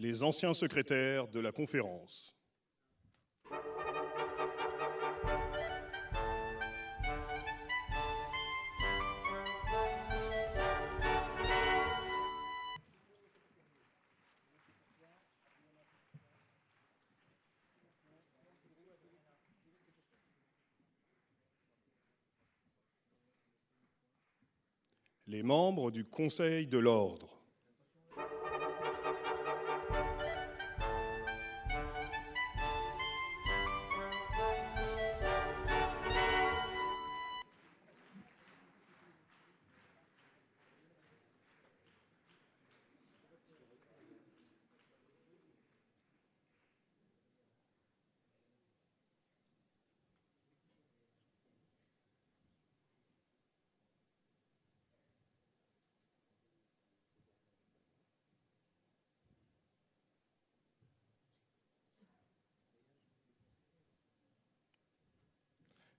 les anciens secrétaires de la conférence. Les membres du Conseil de l'Ordre.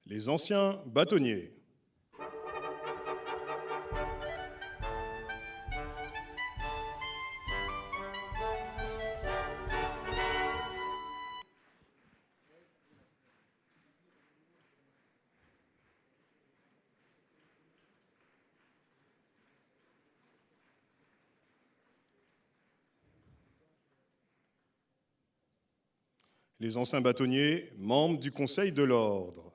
Les anciens bâtonniers. Les anciens bâtonniers, membres du Conseil de l'Ordre.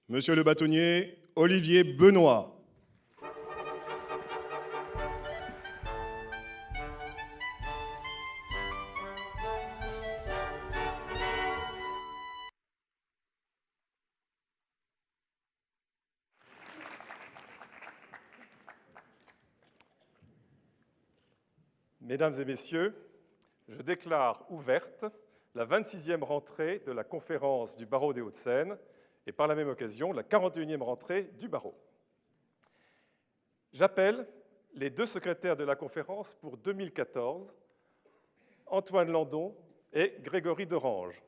Monsieur le bâtonnier Olivier Benoît. Mesdames et messieurs, je déclare ouverte la 26e rentrée de la conférence du barreau des Hauts-de-Seine et par la même occasion la 41e rentrée du barreau. J'appelle les deux secrétaires de la conférence pour 2014, Antoine Landon et Grégory Derange.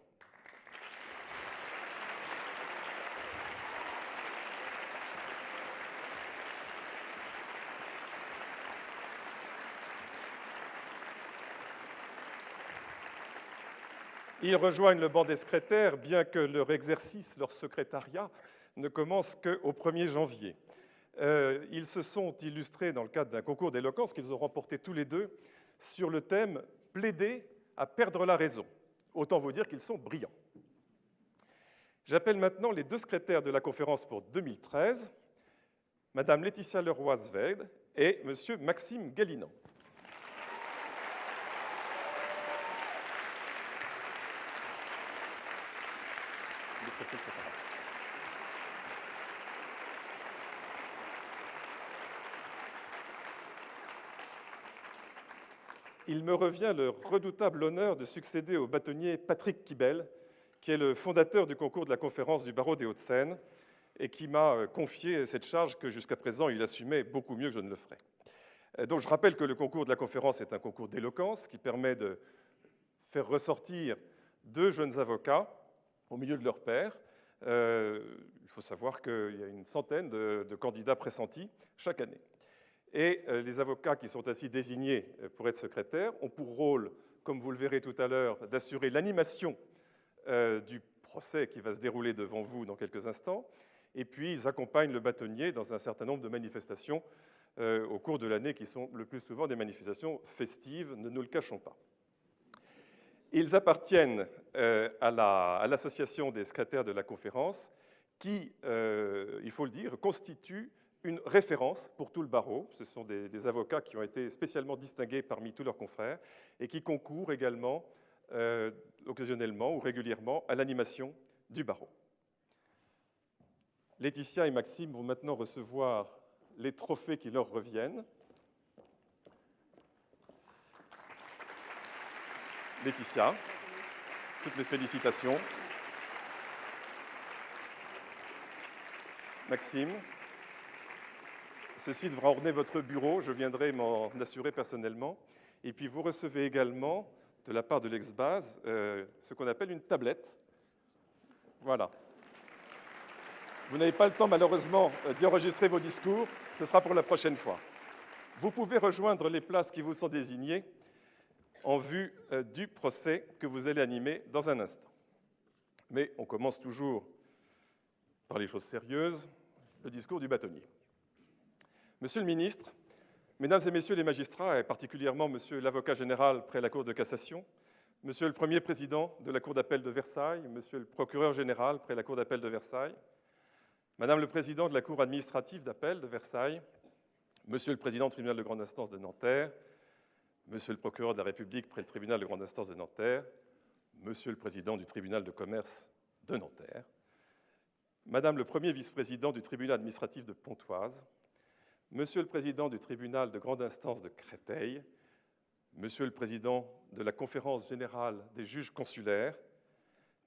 Ils rejoignent le banc des secrétaires, bien que leur exercice, leur secrétariat, ne commence qu'au 1er janvier. Ils se sont illustrés dans le cadre d'un concours d'éloquence qu'ils ont remporté tous les deux sur le thème « Plaider à perdre la raison ». Autant vous dire qu'ils sont brillants. J'appelle maintenant les deux secrétaires de la conférence pour 2013, Madame Laetitia Leroy-Sved et Monsieur Maxime Galinan. Il me revient le redoutable honneur de succéder au bâtonnier Patrick Kibel, qui est le fondateur du concours de la conférence du barreau des Hauts-de-Seine et qui m'a confié cette charge que jusqu'à présent il assumait beaucoup mieux que je ne le ferais. Donc je rappelle que le concours de la conférence est un concours d'éloquence qui permet de faire ressortir deux jeunes avocats au milieu de leurs pairs. Il faut savoir qu'il y a une centaine de candidats pressentis chaque année. Et les avocats qui sont ainsi désignés pour être secrétaires ont pour rôle, comme vous le verrez tout à l'heure, d'assurer l'animation du procès qui va se dérouler devant vous dans quelques instants. Et puis, ils accompagnent le bâtonnier dans un certain nombre de manifestations au cours de l'année qui sont le plus souvent des manifestations festives, ne nous le cachons pas. Ils appartiennent à l'association des secrétaires de la conférence qui, il faut le dire, constitue une référence pour tout le barreau. Ce sont des avocats qui ont été spécialement distingués parmi tous leurs confrères et qui concourent également, occasionnellement ou régulièrement, à l'animation du barreau. Laetitia et Maxime vont maintenant recevoir les trophées qui leur reviennent. Laetitia, toutes mes félicitations. Maxime, ceci devra orner votre bureau, je viendrai m'en assurer personnellement. Et puis vous recevez également de la part de l'ex-base ce qu'on appelle une tablette. Voilà. Vous n'avez pas le temps, malheureusement, d'y enregistrer vos discours. Ce sera pour la prochaine fois. Vous pouvez rejoindre les places qui vous sont désignées en vue du procès que vous allez animer dans un instant. Mais on commence toujours par les choses sérieuses, le discours du bâtonnier. Monsieur le ministre, Mesdames et Messieurs les magistrats, et particulièrement Monsieur l'avocat général près la Cour de cassation, Monsieur le Premier président de la Cour d'appel de Versailles, Monsieur le procureur général près la Cour d'appel de Versailles, Madame le président de la Cour administrative d'appel de Versailles, Monsieur le président du tribunal de grande instance de Nanterre, Monsieur le procureur de la République près le tribunal de grande instance de Nanterre, Monsieur le président du tribunal de commerce de Nanterre, Madame le premier vice-président du tribunal administratif de Pontoise, Monsieur le président du tribunal de grande instance de Créteil, Monsieur le président de la conférence générale des juges consulaires,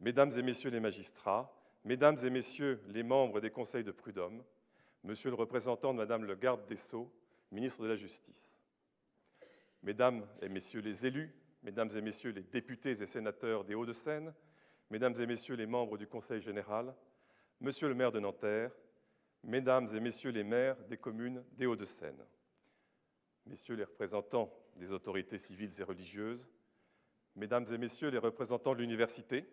Mesdames et Messieurs les magistrats, Mesdames et Messieurs les membres des conseils de prud'homme, Monsieur le représentant de Madame le garde des Sceaux, ministre de la Justice, Mesdames et Messieurs les élus, Mesdames et Messieurs les députés et sénateurs des Hauts-de-Seine, Mesdames et Messieurs les membres du Conseil général, Monsieur le maire de Nanterre, Mesdames et Messieurs les maires des communes des Hauts-de-Seine, Messieurs les représentants des autorités civiles et religieuses, Mesdames et Messieurs les représentants de l'université,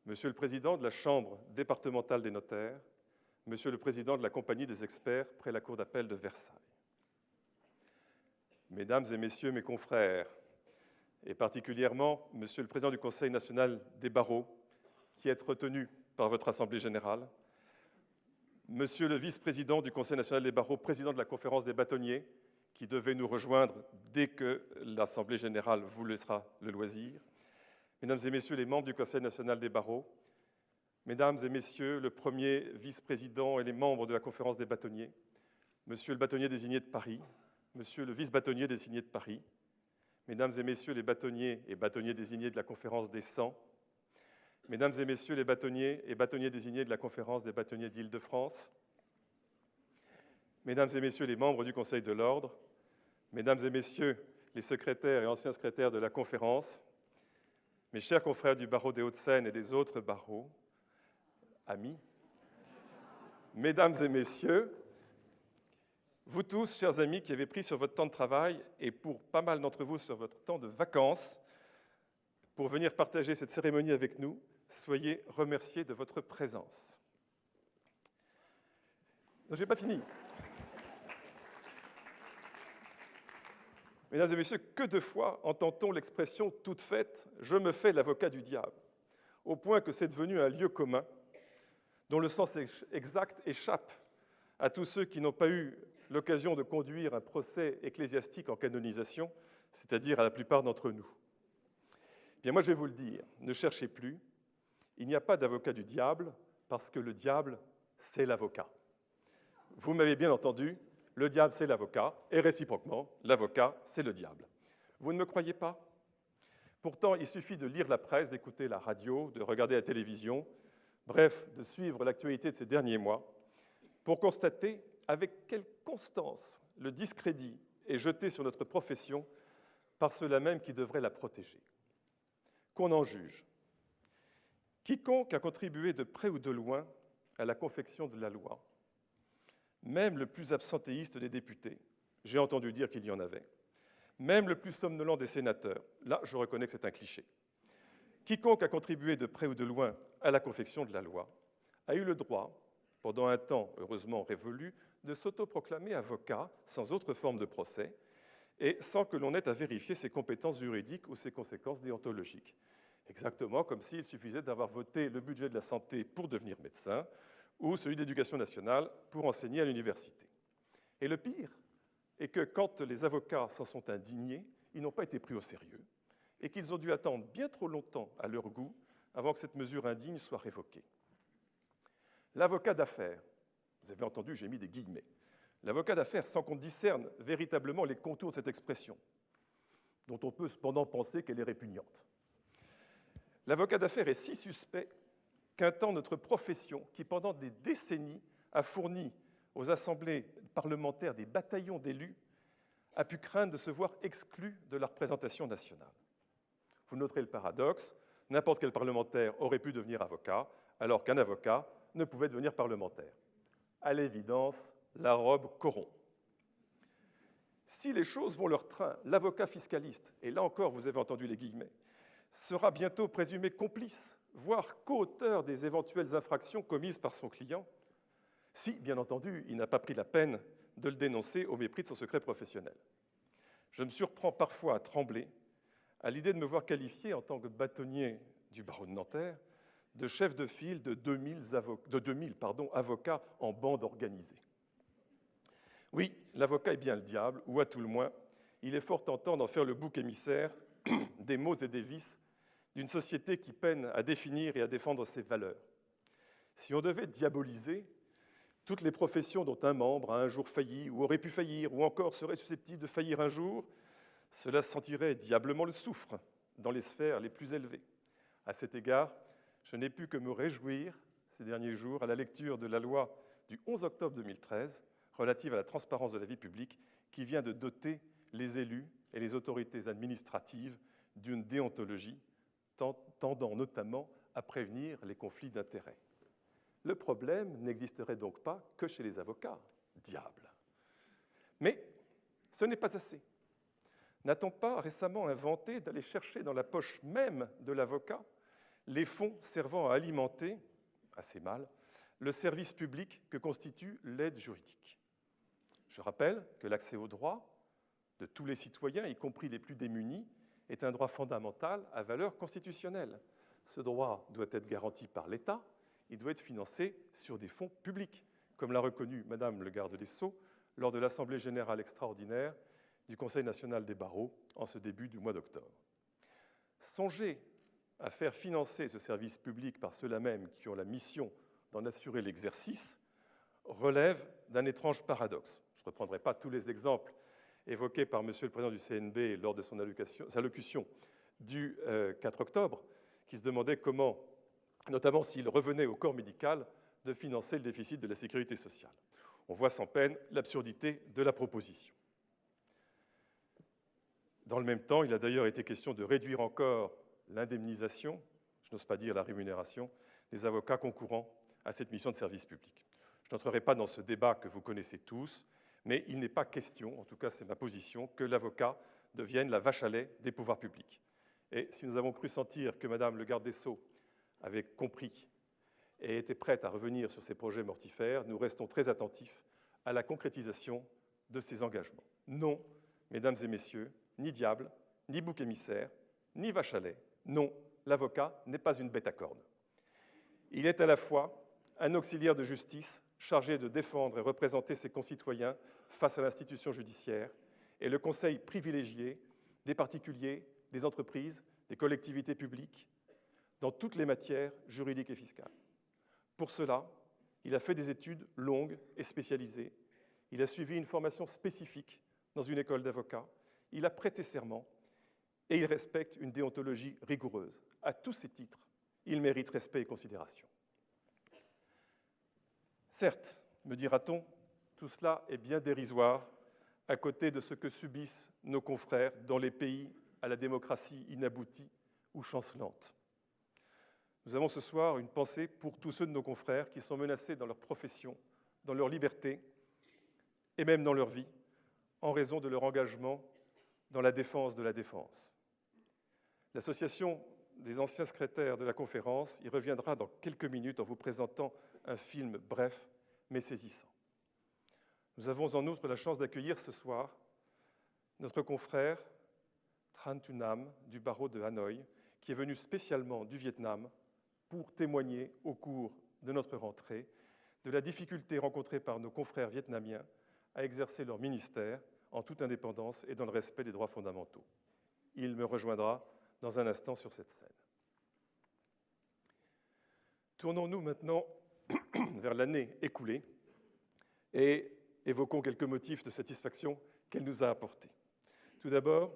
Monsieur le Président de la Chambre départementale des notaires, Monsieur le Président de la Compagnie des experts près la Cour d'appel de Versailles, Mesdames et Messieurs mes confrères, et particulièrement Monsieur le Président du Conseil national des barreaux, qui est retenu par votre Assemblée générale, Monsieur le vice-président du Conseil national des barreaux, président de la conférence des bâtonniers, qui devait nous rejoindre dès que l'Assemblée générale vous laissera le loisir, Mesdames et Messieurs les membres du Conseil national des barreaux, Mesdames et Messieurs le premier vice-président et les membres de la conférence des bâtonniers, Monsieur le bâtonnier désigné de Paris, Monsieur le vice-bâtonnier désigné de Paris, Mesdames et Messieurs les bâtonniers et bâtonniers désignés de la conférence des 100, Mesdames et Messieurs les bâtonniers et bâtonniers désignés de la conférence des bâtonniers d'Île-de-France, Mesdames et Messieurs les membres du Conseil de l'Ordre, Mesdames et Messieurs les secrétaires et anciens secrétaires de la conférence, mes chers confrères du barreau des Hauts-de-Seine et des autres barreaux, amis, Mesdames et Messieurs, vous tous, chers amis, qui avez pris sur votre temps de travail et pour pas mal d'entre vous sur votre temps de vacances, pour venir partager cette cérémonie avec nous, soyez remerciés de votre présence. Je n'ai pas fini. Mesdames et Messieurs, que de fois entend-on l'expression toute faite « je me fais l'avocat du diable », au point que c'est devenu un lieu commun dont le sens exact échappe à tous ceux qui n'ont pas eu l'occasion de conduire un procès ecclésiastique en canonisation, c'est-à-dire à la plupart d'entre nous. Bien, moi, je vais vous le dire, ne cherchez plus, il n'y a pas d'avocat du diable, parce que le diable, c'est l'avocat. Vous m'avez bien entendu, le diable, c'est l'avocat, et réciproquement, l'avocat, c'est le diable. Vous ne me croyez pas? Pourtant, il suffit de lire la presse, d'écouter la radio, de regarder la télévision, bref, de suivre l'actualité de ces derniers mois, pour constater avec quelle constance le discrédit est jeté sur notre profession par ceux-là même qui devraient la protéger. Qu'on en juge. Quiconque a contribué de près ou de loin à la confection de la loi, même le plus absentéiste des députés, j'ai entendu dire qu'il y en avait, même le plus somnolent des sénateurs, là je reconnais que c'est un cliché, quiconque a contribué de près ou de loin à la confection de la loi a eu le droit, pendant un temps heureusement révolu, de s'autoproclamer avocat sans autre forme de procès et sans que l'on ait à vérifier ses compétences juridiques ou ses conséquences déontologiques. Exactement comme s'il suffisait d'avoir voté le budget de la santé pour devenir médecin ou celui de l'éducation nationale pour enseigner à l'université. Et le pire est que quand les avocats s'en sont indignés, ils n'ont pas été pris au sérieux et qu'ils ont dû attendre bien trop longtemps à leur goût avant que cette mesure indigne soit révoquée. L'avocat d'affaires, vous avez entendu, j'ai mis des guillemets, l'avocat d'affaires sans qu'on discerne véritablement les contours de cette expression, dont on peut cependant penser qu'elle est répugnante. L'avocat d'affaires est si suspect qu'un temps notre profession, qui pendant des décennies a fourni aux assemblées parlementaires des bataillons d'élus, a pu craindre de se voir exclu de la représentation nationale. Vous noterez le paradoxe, n'importe quel parlementaire aurait pu devenir avocat, alors qu'un avocat ne pouvait devenir parlementaire. À l'évidence, la robe corrompt. Si les choses vont leur train, l'avocat fiscaliste, et là encore vous avez entendu les guillemets, sera bientôt présumé complice, voire co-auteur des éventuelles infractions commises par son client, si, bien entendu, il n'a pas pris la peine de le dénoncer au mépris de son secret professionnel. Je me surprends parfois à trembler à l'idée de me voir qualifié en tant que bâtonnier du barreau de Nanterre de chef de file de 2000 avocats en bande organisée. Oui, l'avocat est bien le diable, ou à tout le moins, il est fort tentant d'en faire le bouc émissaire des maux et des vices d'une société qui peine à définir et à défendre ses valeurs. Si on devait diaboliser toutes les professions dont un membre a un jour failli, ou aurait pu faillir, ou encore serait susceptible de faillir un jour, cela sentirait diablement le soufre dans les sphères les plus élevées. À cet égard, je n'ai pu que me réjouir ces derniers jours à la lecture de la loi du 11 octobre 2013 relative à la transparence de la vie publique qui vient de doter les élus et les autorités administratives d'une déontologie tendant notamment à prévenir les conflits d'intérêts. Le problème n'existerait donc pas que chez les avocats, diable. Mais ce n'est pas assez. N'a-t-on pas récemment inventé d'aller chercher dans la poche même de l'avocat les fonds servant à alimenter, assez mal, le service public que constitue l'aide juridique? Je rappelle que l'accès au droit de tous les citoyens, y compris les plus démunis, est un droit fondamental à valeur constitutionnelle. Ce droit doit être garanti par l'État, il doit être financé sur des fonds publics, comme l'a reconnu Madame le garde des Sceaux lors de l'Assemblée générale extraordinaire du Conseil national des barreaux en ce début du mois d'octobre. Songez à faire financer ce service public par ceux-là même qui ont la mission d'en assurer l'exercice relève d'un étrange paradoxe. Je ne reprendrai pas tous les exemples évoqués par Monsieur le Président du CNB lors de son allocution du 4 octobre, qui se demandait comment, notamment s'il revenait au corps médical, de financer le déficit de la sécurité sociale. On voit sans peine l'absurdité de la proposition. Dans le même temps, il a d'ailleurs été question de réduire encore l'indemnisation, je n'ose pas dire la rémunération, des avocats concourant à cette mission de service public. Je n'entrerai pas dans ce débat que vous connaissez tous, mais il n'est pas question, en tout cas c'est ma position, que l'avocat devienne la vache à lait des pouvoirs publics. Et si nous avons cru sentir que Madame le garde des Sceaux avait compris et était prête à revenir sur ces projets mortifères, nous restons très attentifs à la concrétisation de ces engagements. Non, mesdames et messieurs, ni diable, ni bouc émissaire, ni vache à lait. Non, l'avocat n'est pas une bête à cornes. Il est à la fois un auxiliaire de justice chargé de défendre et représenter ses concitoyens face à l'institution judiciaire et le conseil privilégié des particuliers, des entreprises, des collectivités publiques dans toutes les matières juridiques et fiscales. Pour cela, il a fait des études longues et spécialisées. Il a suivi une formation spécifique dans une école d'avocats. Il a prêté serment et il respecte une déontologie rigoureuse. À tous ces titres, il mérite respect et considération. Certes, me dira-t-on, tout cela est bien dérisoire à côté de ce que subissent nos confrères dans les pays à la démocratie inaboutie ou chancelante. Nous avons ce soir une pensée pour tous ceux de nos confrères qui sont menacés dans leur profession, dans leur liberté et même dans leur vie, en raison de leur engagement dans la défense de la défense. L'association des anciens secrétaires de la conférence y reviendra dans quelques minutes en vous présentant un film bref mais saisissant. Nous avons en outre la chance d'accueillir ce soir notre confrère Tran Thu Nam du barreau de Hanoï, qui est venu spécialement du Vietnam pour témoigner au cours de notre rentrée de la difficulté rencontrée par nos confrères vietnamiens à exercer leur ministère en toute indépendance et dans le respect des droits fondamentaux. Il me rejoindra dans un instant sur cette scène. Tournons-nous maintenant vers l'année écoulée et évoquons quelques motifs de satisfaction qu'elle nous a apportés. Tout d'abord,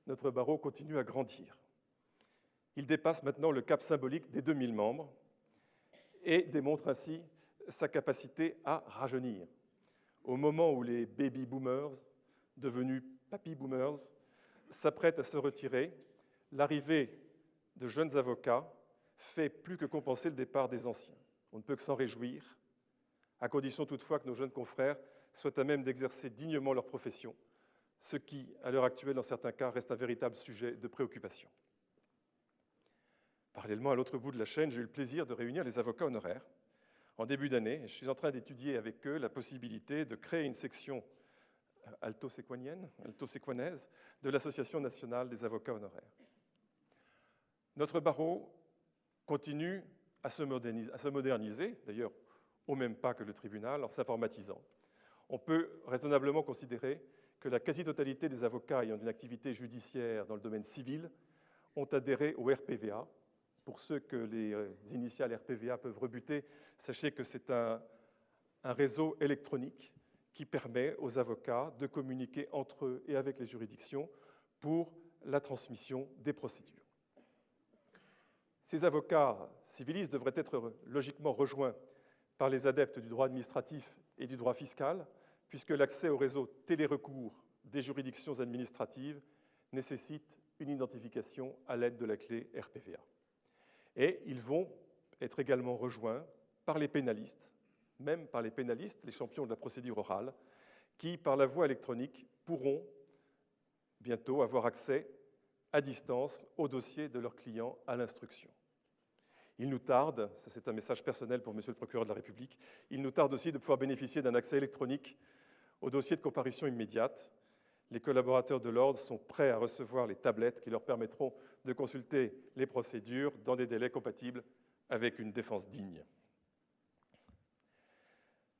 notre barreau continue à grandir. Il dépasse maintenant le cap symbolique des 2000 membres et démontre ainsi sa capacité à rajeunir. Au moment où les baby boomers, devenus papy boomers, s'apprêtent à se retirer, l'arrivée de jeunes avocats fait plus que compenser le départ des anciens. On ne peut que s'en réjouir, à condition toutefois que nos jeunes confrères soient à même d'exercer dignement leur profession, ce qui, à l'heure actuelle, dans certains cas, reste un véritable sujet de préoccupation. Parallèlement, à l'autre bout de la chaîne, j'ai eu le plaisir de réunir les avocats honoraires. En début d'année, je suis en train d'étudier avec eux la possibilité de créer une section alto-séquanaise de l'Association nationale des avocats honoraires. Notre barreau continue à se moderniser, d'ailleurs au même pas que le tribunal, en s'informatisant. On peut raisonnablement considérer que la quasi-totalité des avocats ayant une activité judiciaire dans le domaine civil ont adhéré au RPVA. Pour ceux que les initiales RPVA peuvent rebuter, sachez que c'est un réseau électronique qui permet aux avocats de communiquer entre eux et avec les juridictions pour la transmission des procédures. Ces avocats civilistes devraient être logiquement rejoints par les adeptes du droit administratif et du droit fiscal, puisque l'accès au réseau télérecours des juridictions administratives nécessite une identification à l'aide de la clé RPVA. Et ils vont être également rejoints par les pénalistes, même par les pénalistes, les champions de la procédure orale, qui, par la voie électronique, pourront bientôt avoir accès à distance au dossier de leurs clients à l'instruction. Il nous tarde, ça c'est un message personnel pour Monsieur le procureur de la République, il nous tarde aussi de pouvoir bénéficier d'un accès électronique au dossier de comparution immédiate. Les collaborateurs de l'ordre sont prêts à recevoir les tablettes qui leur permettront de consulter les procédures dans des délais compatibles avec une défense digne.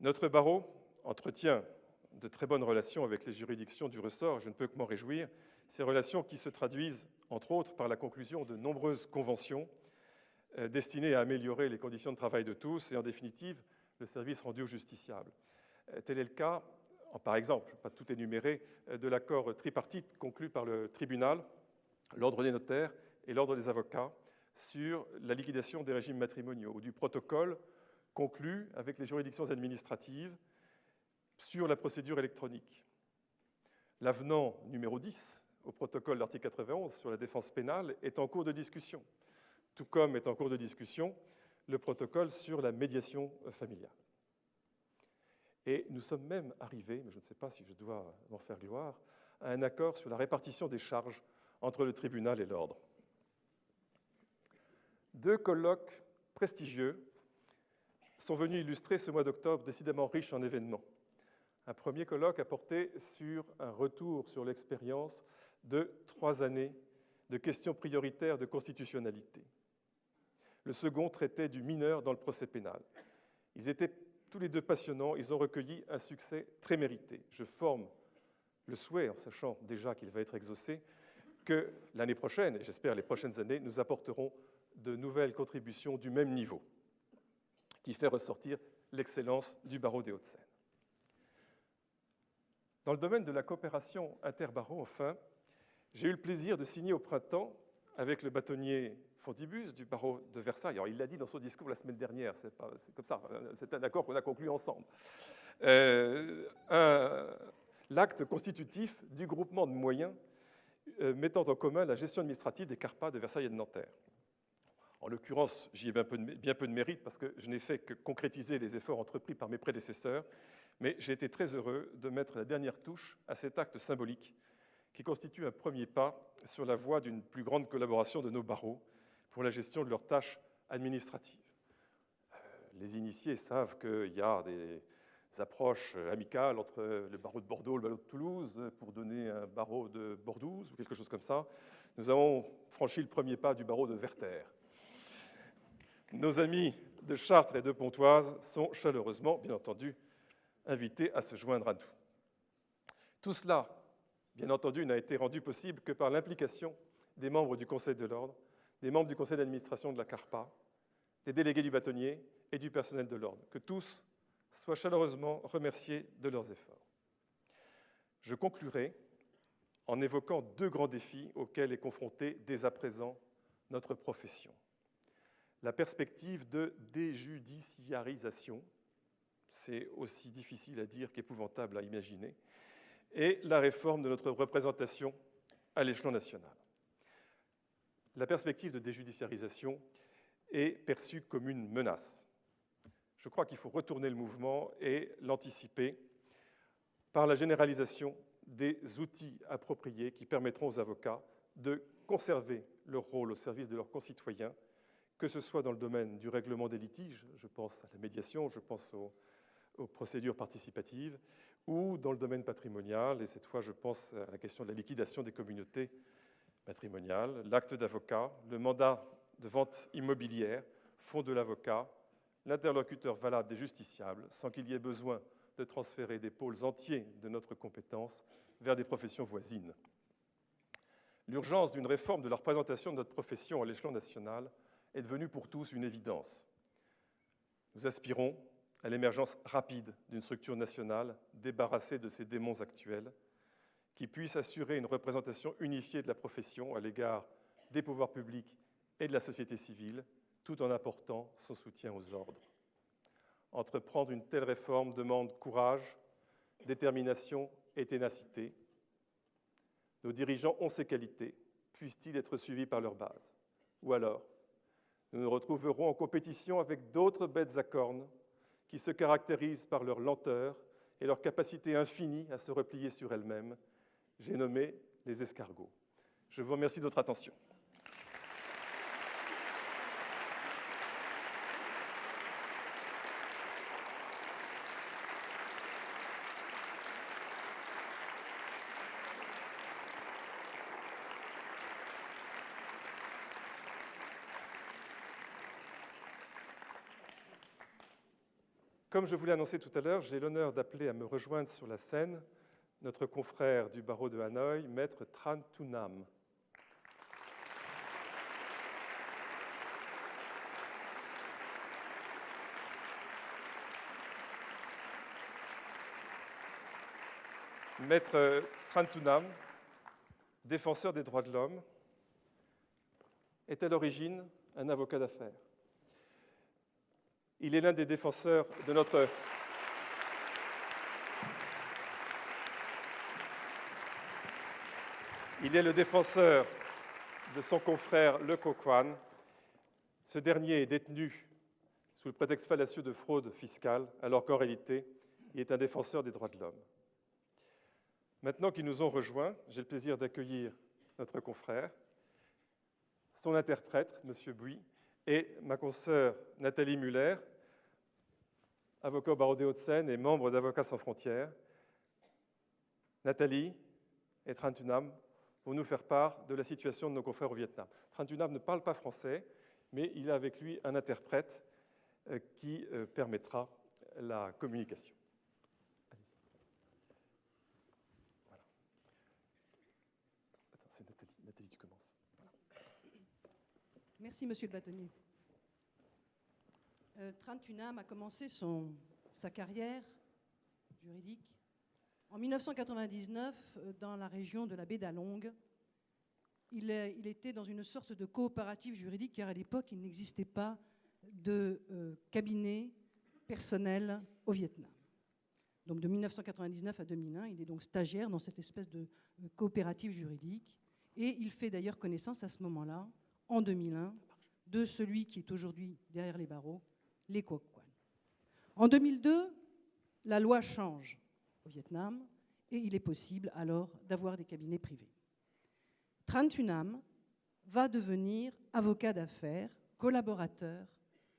Notre barreau entretient de très bonnes relations avec les juridictions du ressort, je ne peux que m'en réjouir, ces relations qui se traduisent, entre autres, par la conclusion de nombreuses conventions destinées à améliorer les conditions de travail de tous et, en définitive, le service rendu aux justiciables. Tel est le cas, par exemple, pas tout énuméré, de l'accord tripartite conclu par le tribunal, l'ordre des notaires et l'ordre des avocats sur la liquidation des régimes matrimoniaux, ou du protocole conclu avec les juridictions administratives sur la procédure électronique. L'avenant numéro 10 au protocole de l'article 91 sur la défense pénale est en cours de discussion, tout comme est en cours de discussion le protocole sur la médiation familiale. Et nous sommes même arrivés, mais je ne sais pas si je dois m'en faire gloire, à un accord sur la répartition des charges entre le tribunal et l'ordre. 2 colloques prestigieux sont venus illustrer ce mois d'octobre décidément riche en événements. Un premier colloque a porté sur un retour sur l'expérience de 3 années de questions prioritaires de constitutionnalité. Le second traitait du mineur dans le procès pénal. Ils étaient tous les deux passionnants, ils ont recueilli un succès très mérité. Je forme le souhait, en sachant déjà qu'il va être exaucé, que l'année prochaine, et j'espère les prochaines années, nous apporterons de nouvelles contributions du même niveau, qui fait ressortir l'excellence du barreau des Hauts-de-Seine. Dans le domaine de la coopération interbarreau, enfin, j'ai eu le plaisir de signer au printemps, avec le bâtonnier Fontibus du barreau de Versailles. Alors, il l'a dit dans son discours la semaine dernière, c'est comme ça, c'est un accord qu'on a conclu ensemble. L'acte constitutif du groupement de moyens mettant en commun la gestion administrative des CARPA de Versailles et de Nanterre. En l'occurrence, j'y ai bien peu de mérite parce que je n'ai fait que concrétiser les efforts entrepris par mes prédécesseurs, mais j'ai été très heureux de mettre la dernière touche à cet acte symbolique qui constitue un premier pas sur la voie d'une plus grande collaboration de nos barreaux pour la gestion de leurs tâches administratives. Les initiés savent qu'il y a des approches amicales entre le barreau de Bordeaux et le barreau de Toulouse pour donner un barreau de Bordeaux ou quelque chose comme ça. Nous avons franchi le premier pas du barreau de Werther. Nos amis de Chartres et de Pontoise sont chaleureusement, bien entendu, invités à se joindre à nous. Tout cela, bien entendu, n'a été rendu possible que par l'implication des membres du Conseil de l'Ordre, des membres du conseil d'administration de la CARPA, des délégués du bâtonnier et du personnel de l'Ordre. Que tous soient chaleureusement remerciés de leurs efforts. Je conclurai en évoquant 2 grands défis auxquels est confrontée dès à présent notre profession. La perspective de déjudiciarisation, c'est aussi difficile à dire qu'épouvantable à imaginer, et la réforme de notre représentation à l'échelon national. la perspective de déjudiciarisation est perçue comme une menace. Je crois qu'il faut retourner le mouvement et l'anticiper par la généralisation des outils appropriés qui permettront aux avocats de conserver leur rôle au service de leurs concitoyens, que ce soit dans le domaine du règlement des litiges, je pense à la médiation, je pense aux procédures participatives, ou dans le domaine patrimonial, et cette fois je pense à la question de la liquidation des communautés patrimoniales. L'acte d'avocat, le mandat de vente immobilière font de l'avocat l'interlocuteur valable des justiciables, sans qu'il y ait besoin de transférer des pôles entiers de notre compétence vers des professions voisines. L'urgence d'une réforme de la représentation de notre profession à l'échelon national est devenue pour tous une évidence. Nous aspirons à l'émergence rapide d'une structure nationale débarrassée de ces démons actuels, qui puisse assurer une représentation unifiée de la profession à l'égard des pouvoirs publics et de la société civile, tout en apportant son soutien aux ordres. Entreprendre une telle réforme demande courage, détermination et ténacité. Nos dirigeants ont ces qualités, puissent-ils être suivis par leur base. Ou alors, nous nous retrouverons en compétition avec d'autres bêtes à cornes qui se caractérisent par leur lenteur et leur capacité infinie à se replier sur elles-mêmes. J'ai nommé les escargots. Je vous remercie de votre attention. Comme je vous l'ai annoncé tout à l'heure, j'ai l'honneur d'appeler à me rejoindre sur la scène notre confrère du barreau de Hanoï, Maître Tran Thu Nam. Maître Tran Thu Nam, défenseur des droits de l'homme, est à l'origine un avocat d'affaires. Il est l'un des défenseurs de notre... Il est le défenseur de son confrère Le Co Quan. Ce dernier est détenu sous le prétexte fallacieux de fraude fiscale, alors qu'en réalité, il est un défenseur des droits de l'homme. Maintenant qu'ils nous ont rejoints, j'ai le plaisir d'accueillir notre confrère, son interprète, M. Bui, et ma consoeur Nathalie Muller, avocat au barreau des Hauts-de-Seine et membre d'Avocats sans frontières. Nathalie et Tran Thu Nam vont nous faire part de la situation de nos confrères au Vietnam. Tran Thu Nam ne parle pas français, mais il a avec lui un interprète qui permettra la communication. Voilà. Attends, c'est Nathalie. Nathalie, tu commences. Merci, Monsieur le bâtonnier. Tran Thu Nam a commencé sa carrière juridique en 1999 dans la région de la baie d'Along. Il était dans une sorte de coopérative juridique car à l'époque, il n'existait pas de cabinet personnel au Vietnam. Donc de 1999 à 2001, il est donc stagiaire dans cette espèce de coopérative juridique et il fait d'ailleurs connaissance à ce moment-là, en 2001, de celui qui est aujourd'hui derrière les barreaux, les Co Quan. En 2002, la loi change au Vietnam et il est possible alors d'avoir des cabinets privés. Tran Thu Nam va devenir avocat d'affaires, collaborateur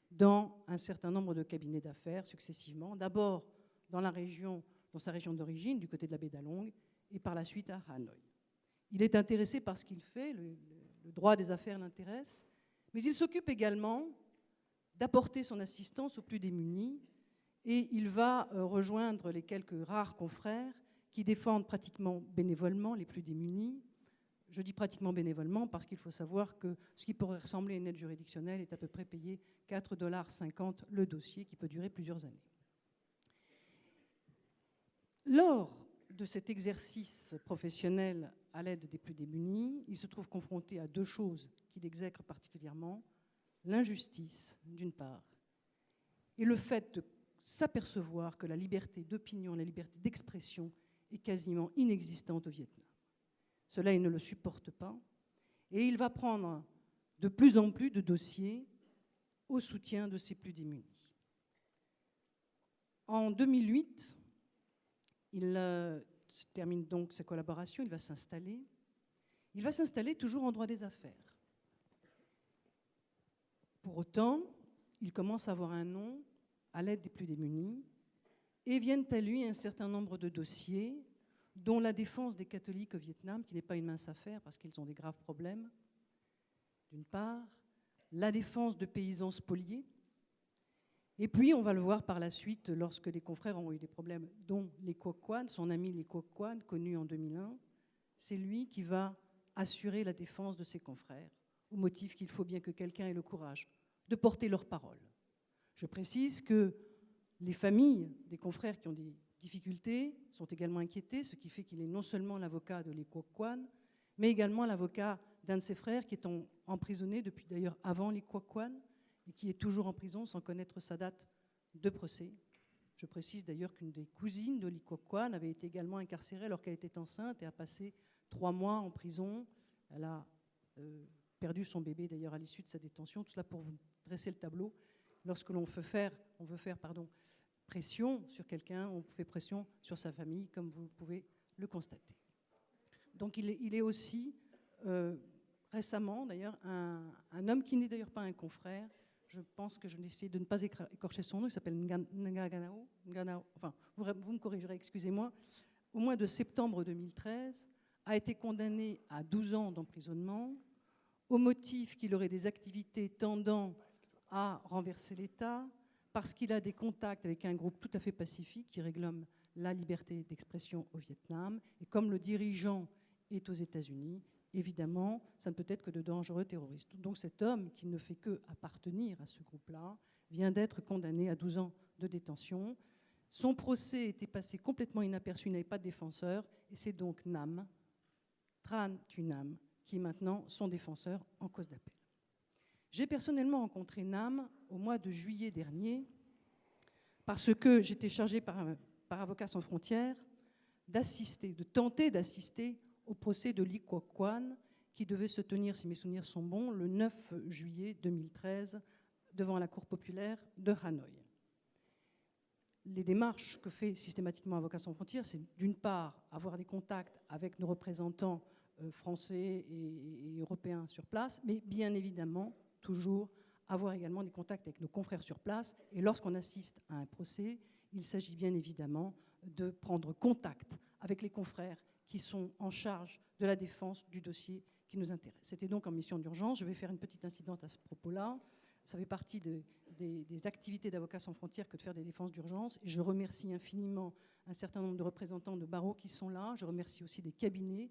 dans un certain nombre de cabinets d'affaires successivement, d'abord dans sa région d'origine, du côté de la baie d'Along, et par la suite à Hanoï. Il est intéressé par ce qu'il fait, le droit des affaires l'intéresse, mais il s'occupe également d'apporter son assistance aux plus démunis et il va rejoindre les quelques rares confrères qui défendent pratiquement bénévolement les plus démunis. Je dis pratiquement bénévolement parce qu'il faut savoir que ce qui pourrait ressembler à une aide juridictionnelle est à peu près payé 4,50 $ le dossier qui peut durer plusieurs années. Lors de cet exercice professionnel à l'aide des plus démunis, il se trouve confronté à deux choses qu'il exècre particulièrement, l'injustice d'une part, et le fait de s'apercevoir que la liberté d'opinion, la liberté d'expression est quasiment inexistante au Vietnam. Cela, il ne le supporte pas, et il va prendre de plus en plus de dossiers au soutien de ses plus démunis. En 2008, il termine donc sa collaboration, il va s'installer. Il va s'installer toujours en droit des affaires. Pour autant, il commence à avoir un nom à l'aide des plus démunis et viennent à lui un certain nombre de dossiers, dont la défense des catholiques au Vietnam, qui n'est pas une mince affaire parce qu'ils ont des graves problèmes, d'une part, la défense de paysans spoliés, et puis on va le voir par la suite lorsque les confrères ont eu des problèmes, dont les Quoc Quan, son ami les Quoc Quan, connu en 2001, c'est lui qui va assurer la défense de ses confrères, au motif qu'il faut bien que quelqu'un ait le courage de porter leur parole. Je précise que les familles des confrères qui ont des difficultés sont également inquiétées, ce qui fait qu'il est non seulement l'avocat de les Quoc Quan, mais également l'avocat d'un de ses frères qui est emprisonné depuis d'ailleurs avant les Quoc Quan et qui est toujours en prison sans connaître sa date de procès. Je précise d'ailleurs qu'une des cousines de Ly Quoc Quan avait été également incarcérée alors qu'elle était enceinte et a passé 3 mois en prison. Elle a perdu son bébé d'ailleurs à l'issue de sa détention. Tout cela pour vous dresser le tableau. Lorsque l'on veut faire pression sur quelqu'un, on fait pression sur sa famille, comme vous pouvez le constater. Donc il est aussi récemment d'ailleurs un homme qui n'est d'ailleurs pas un confrère. Je pense que je vais essayer de ne pas écorcher son nom. Il s'appelle Nganao. Enfin, vous me corrigerez, excusez-moi. Au mois de septembre 2013, a été condamné à 12 ans d'emprisonnement au motif qu'il aurait des activités tendant à renverser l'État, parce qu'il a des contacts avec un groupe tout à fait pacifique qui réclame la liberté d'expression au Vietnam. Et comme le dirigeant est aux États-Unis, évidemment, ça ne peut être que de dangereux terroristes. Donc cet homme, qui ne fait que appartenir à ce groupe-là, vient d'être condamné à 12 ans de détention. Son procès était passé complètement inaperçu, il n'avait pas de défenseur, et c'est donc Nam, Tran Tu Nam, qui est maintenant son défenseur en cause d'appel. J'ai personnellement rencontré Nam au mois de juillet dernier parce que j'étais chargée par Avocats sans frontières de tenter d'assister au procès de Ly Quoc Quan qui devait se tenir, si mes souvenirs sont bons, le 9 juillet 2013 devant la Cour populaire de Hanoï. Les démarches que fait systématiquement Avocats sans frontières, c'est d'une part avoir des contacts avec nos représentants français et européens sur place, mais bien évidemment toujours avoir également des contacts avec nos confrères sur place. Et lorsqu'on assiste à un procès, il s'agit bien évidemment de prendre contact avec les confrères qui sont en charge de la défense du dossier qui nous intéresse. C'était donc en mission d'urgence. Je vais faire une petite incidente à ce propos-là. Ça fait partie des activités d'Avocats sans frontières que de faire des défenses d'urgence. Et je remercie infiniment un certain nombre de représentants de barreaux qui sont là. Je remercie aussi des cabinets.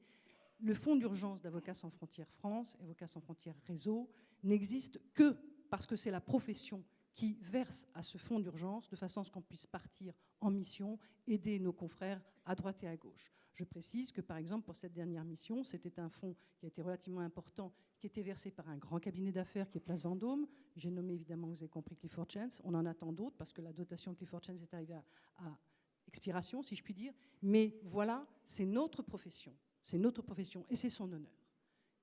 Le fonds d'urgence d'Avocats sans frontières France, Avocats sans frontières Réseau, n'existe que parce que c'est la profession qui verse à ce fonds d'urgence de façon à ce qu'on puisse partir en mission, aider nos confrères à droite et à gauche. Je précise que, par exemple, pour cette dernière mission, c'était un fonds qui a été relativement important, qui était versé par un grand cabinet d'affaires qui est Place Vendôme. J'ai nommé, évidemment, vous avez compris, Clifford Chance. On en attend d'autres parce que la dotation de Clifford Chance est arrivée à expiration, si je puis dire. Mais voilà, c'est notre profession. C'est notre profession et c'est son honneur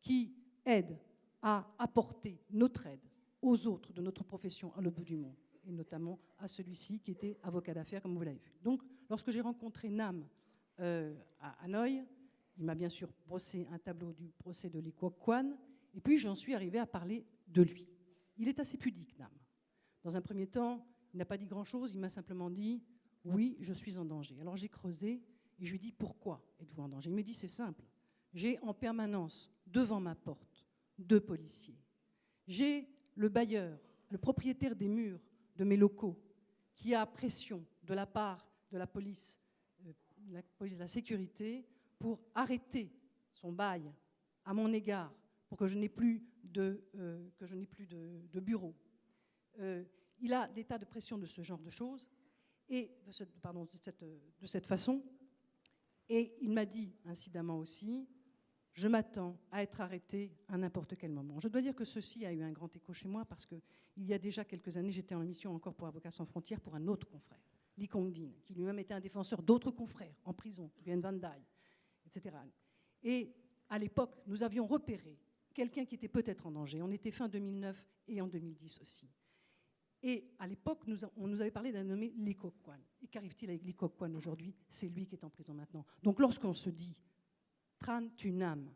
qui aide à apporter notre aide aux autres de notre profession à l'autre bout du monde, et notamment à celui-ci qui était avocat d'affaires, comme vous l'avez vu. Donc, lorsque j'ai rencontré Nam à Hanoï, il m'a bien sûr brossé un tableau du procès de Ly Quoc Quan, et puis j'en suis arrivé à parler de lui. Il est assez pudique, Nam. Dans un premier temps, il n'a pas dit grand-chose, il m'a simplement dit « Oui, je suis en danger ». Alors j'ai creusé, et je lui ai dit « Pourquoi êtes-vous en danger ?» Il me dit « C'est simple, j'ai en permanence devant ma porte 2 policiers. J'ai le bailleur, le propriétaire des murs de mes locaux, qui a pression de la part de la police de la sécurité pour arrêter son bail à mon égard, pour que je n'ai plus de bureau. Il a des tas de pression de ce genre de choses, et de cette façon. Et il m'a dit incidemment aussi, je m'attends à être arrêté à n'importe quel moment. Je dois dire que ceci a eu un grand écho chez moi parce qu'il y a déjà quelques années, j'étais en mission encore pour Avocats sans frontières pour un autre confrère, Ly Cong Dinh, qui lui-même était un défenseur d'autres confrères en prison, Nguyen Van Dai, etc. Et à l'époque, nous avions repéré quelqu'un qui était peut-être en danger. On était fin 2009 et en 2010 aussi. Et à l'époque, on nous avait parlé d'un nommé Lee Kok-Kwan. Et qu'arrive-t-il avec Lee Kok-Kwan aujourd'hui? C'est lui qui est en prison maintenant. Donc lorsqu'on se dit Tran Tunam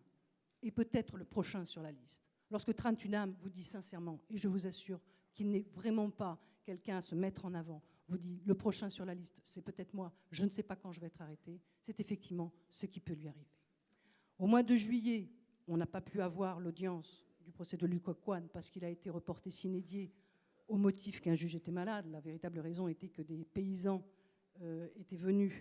est peut-être le prochain sur la liste, lorsque Tran Tunam vous dit sincèrement, et je vous assure qu'il n'est vraiment pas quelqu'un à se mettre en avant, vous dit le prochain sur la liste, c'est peut-être moi, je ne sais pas quand je vais être arrêté, c'est effectivement ce qui peut lui arriver. Au mois de juillet, on n'a pas pu avoir l'audience du procès de Lee Kok-Kwan parce qu'il a été reporté sine die au motif qu'un juge était malade. La véritable raison était que des paysans étaient venus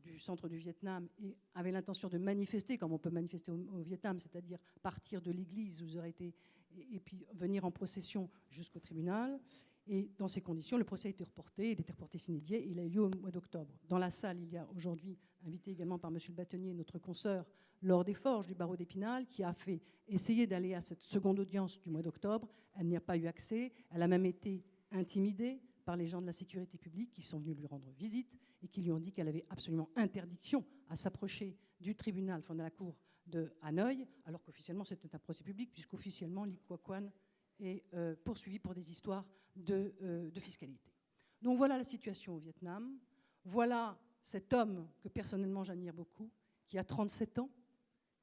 du centre du Vietnam et avaient l'intention de manifester, comme on peut manifester au Vietnam, c'est-à-dire partir de l'église où ils auraient été, et puis venir en procession jusqu'au tribunal. Et dans ces conditions, le procès a été reporté, il était reporté sine die, et il a eu lieu au mois d'octobre. Dans la salle, il y a aujourd'hui, invité également par M. le bâtonnier, notre consoeur Laure Desforges du barreau d'Épinal, qui a fait essayer d'aller à cette seconde audience du mois d'octobre. Elle n'y a pas eu accès. Elle a même été intimidée par les gens de la sécurité publique qui sont venus lui rendre visite et qui lui ont dit qu'elle avait absolument interdiction à s'approcher du tribunal, enfin de la cour de Hanoï, alors qu'officiellement c'était un procès public, puisqu'officiellement Lee Kok-Kwan est poursuivi pour des histoires de fiscalité. Donc voilà la situation au Vietnam. Voilà cet homme que personnellement j'admire beaucoup, qui a 37 ans,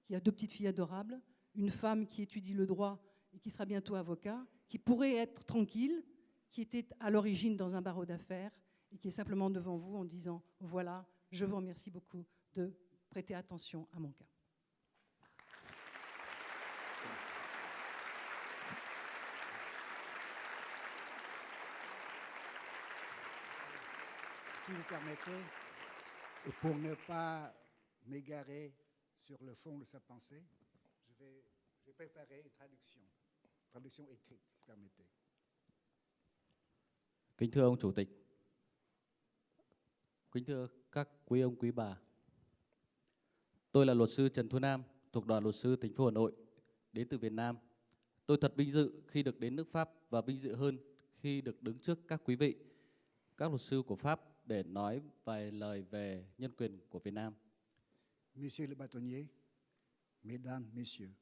qui a 2 petites filles adorables, une femme qui étudie le droit et qui sera bientôt avocat, qui pourrait être tranquille, qui était à l'origine dans un barreau d'affaires et qui est simplement devant vous en disant « Voilà, je vous remercie beaucoup de prêter attention à mon cas ». Si vous permettez, et pour ne pas m'égarer sur le fond de sa pensée, j'ai préparé une traduction écrite, si vous permettez. Kính thưa ông Chủ tịch, kính thưa các quý ông quý bà, tôi là luật sư Trần Thu Nam thuộc đoàn luật sư thành phố Hà Nội, đến từ Việt Nam. Tôi thật vinh dự khi được đến nước Pháp và vinh dự hơn khi được đứng trước các quý vị, các luật sư của Pháp để nói vài lời về nhân quyền của Việt Nam. Monsieur le bâtonnier, Mesdames, Messieurs,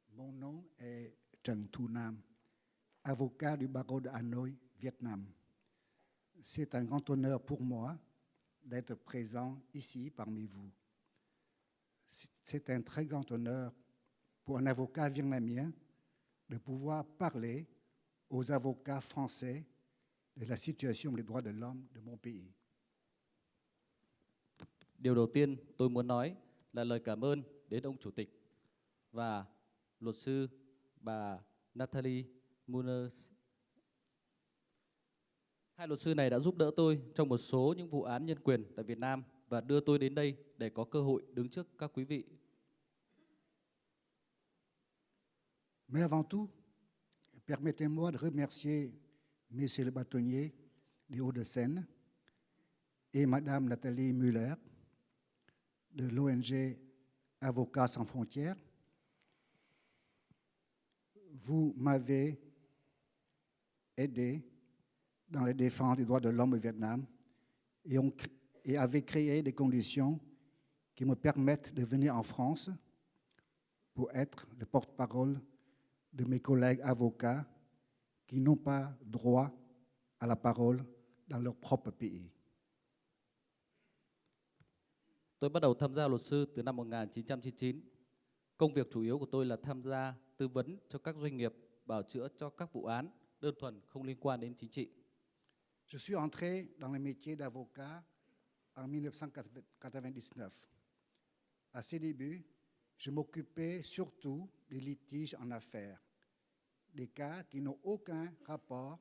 mon nom est Trần Thu Nam, avocat du barreau de Hanoï, Vietnam. C'est un grand honneur pour moi d'être présent ici parmi vous. C'est un très grand honneur pour un avocat vietnamien de pouvoir parler aux avocats français de la situation des droits de l'homme de mon pays. Điều đầu tiên tôi muốn nói là lời cảm ơn đến ông Chủ tịch và luật sư bà Natalie Munoz. Hai luật sư này đã giúp đỡ tôi trong một số những vụ án nhân quyền tại Việt Nam và đưa tôi đến đây để có cơ hội đứng trước các quý vị. Mais avant tout, permettez-moi de remercier Monsieur le bâtonnier des Hauts-de-Seine et Madame Nathalie Müller de l'ONG Avocats sans frontières. Vous m'avez aidé dans la défense des droits de l'homme au Vietnam et avez créé des conditions qui me permettent de venir en France pour être le porte-parole de mes collègues avocats qui n'ont pas droit à la parole dans leur propre pays. Tôi bắt đầu tham gia luật sư từ năm 1999. Công việc chủ yếu của tôi là tham gia tư vấn cho các doanh nghiệp, bào chữa cho các vụ án đơn thuần không liên quan đến chính trị. Je suis entré dans le métier d'avocat en 1999. À ses débuts, je m'occupais surtout des litiges en affaires, des cas qui n'ont aucun rapport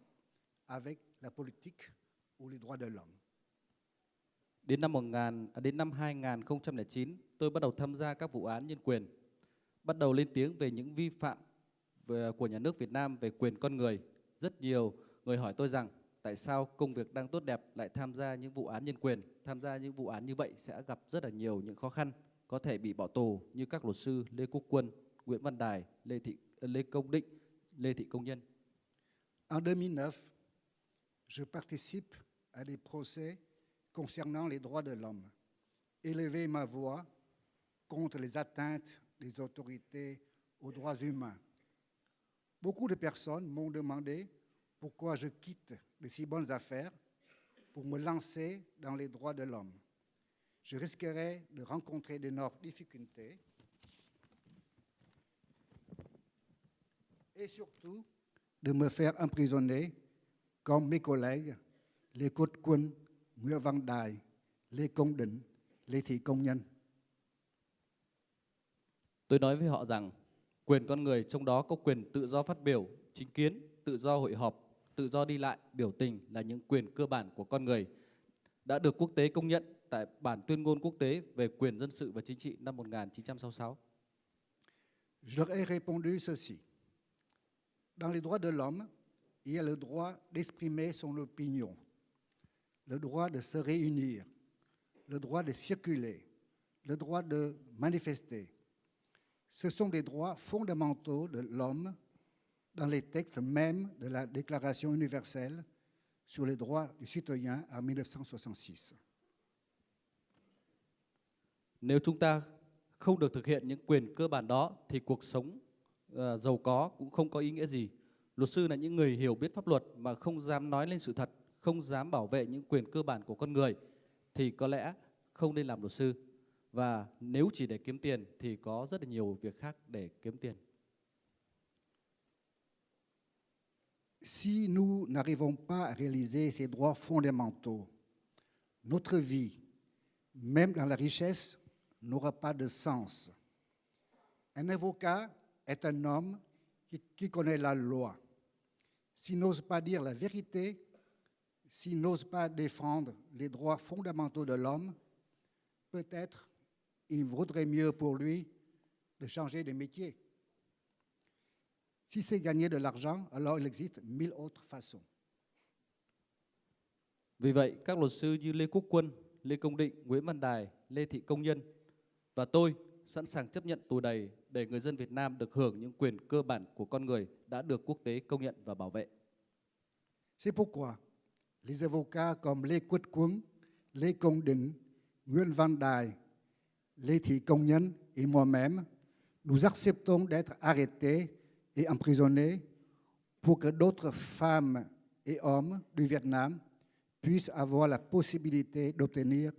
avec la politique ou les droits de l'homme. Đến năm 2009, tôi bắt đầu tham gia các vụ án nhân quyền, bắt đầu lên tiếng về những vi phạm của nhà nước Việt Nam về quyền con người. Rất nhiều người hỏi tôi rằng tại sao công việc đang tốt đẹp lại tham gia những vụ án nhân quyền, tham gia những vụ án như vậy sẽ gặp rất là nhiều những khó khăn, có thể bị bỏ tù như các luật sư Lê Quốc Quân, Nguyễn Văn Đài, Lê Công Định, Lê Thị Công Nhân. En 2009, je participe à des procès concernant les droits de l'homme, élever ma voix contre les atteintes des autorités aux droits humains. Beaucoup de personnes m'ont demandé pourquoi je quitte de si bonnes affaires pour me lancer dans les droits de l'homme. Je risquerais de rencontrer d'énormes difficultés et surtout de me faire emprisonner comme mes collègues, Lê Quốc Quân, Nguyễn Văn Đài, Lê Công Định, Lê Thị Công Nhân. Tôi nói với họ rằng quyền con người trong đó có quyền tự do phát biểu, chính kiến, tự do hội họp, tự do đi lại, biểu tình là những quyền cơ bản của con người đã được quốc tế công nhận tại bản tuyên ngôn quốc tế về quyền dân sự và chính trị năm 1966. Je leur ai répondu ceci. Dans les droits de l'homme, il y a le droit d'exprimer son opinion, le droit de se réunir, le droit de circuler, le droit de manifester. Ce sont des droits fondamentaux de l'homme dans les textes mêmes de la Déclaration universelle sur les droits du citoyen en 1966. Nếu chúng ta không được thực hiện những quyền cơ bản đó thì cuộc sống giàu có cũng không có ý nghĩa gì. Luật sư là những người hiểu biết pháp luật mà không dám nói lên sự thật, không dám bảo vệ những quyền cơ bản của con người thì có lẽ không nên làm luật sư. Và nếu chỉ để kiếm tiền thì có rất là nhiều việc khác để kiếm tiền. Si nous n'arrivons pas à réaliser ces droits fondamentaux, notre vie, même dans la richesse, n'aura pas de sens. Un avocat est un homme qui connaît la loi. S'il n'ose pas dire la vérité, s'il n'ose pas défendre les droits fondamentaux de l'homme, peut-être il vaudrait mieux pour lui de changer de métier. Si c'est gagner de l'argent, alors il existe 1000 autres façons. Vì vậy, các luật sư như Lê Quốc Quân, Lê Công Định, Nguyễn Văn Đài, Lê Thị Công Nhân và tôi sẵn sàng chấp nhận tù đầy để người dân Việt Nam được hưởng những quyền cơ bản của con người đã được quốc tế công nhận và bảo vệ. C'est pourquoi les avocats comme Lê Quốc Quân, Lê Công Định, Nguyễn Văn Đài, Lê Thị Công Nhân et moi-même, nous acceptons d'être arrêtés et emprisonnés pour que d'autres femmes et hommes du Vietnam puissent avoir la possibilité d'obtenir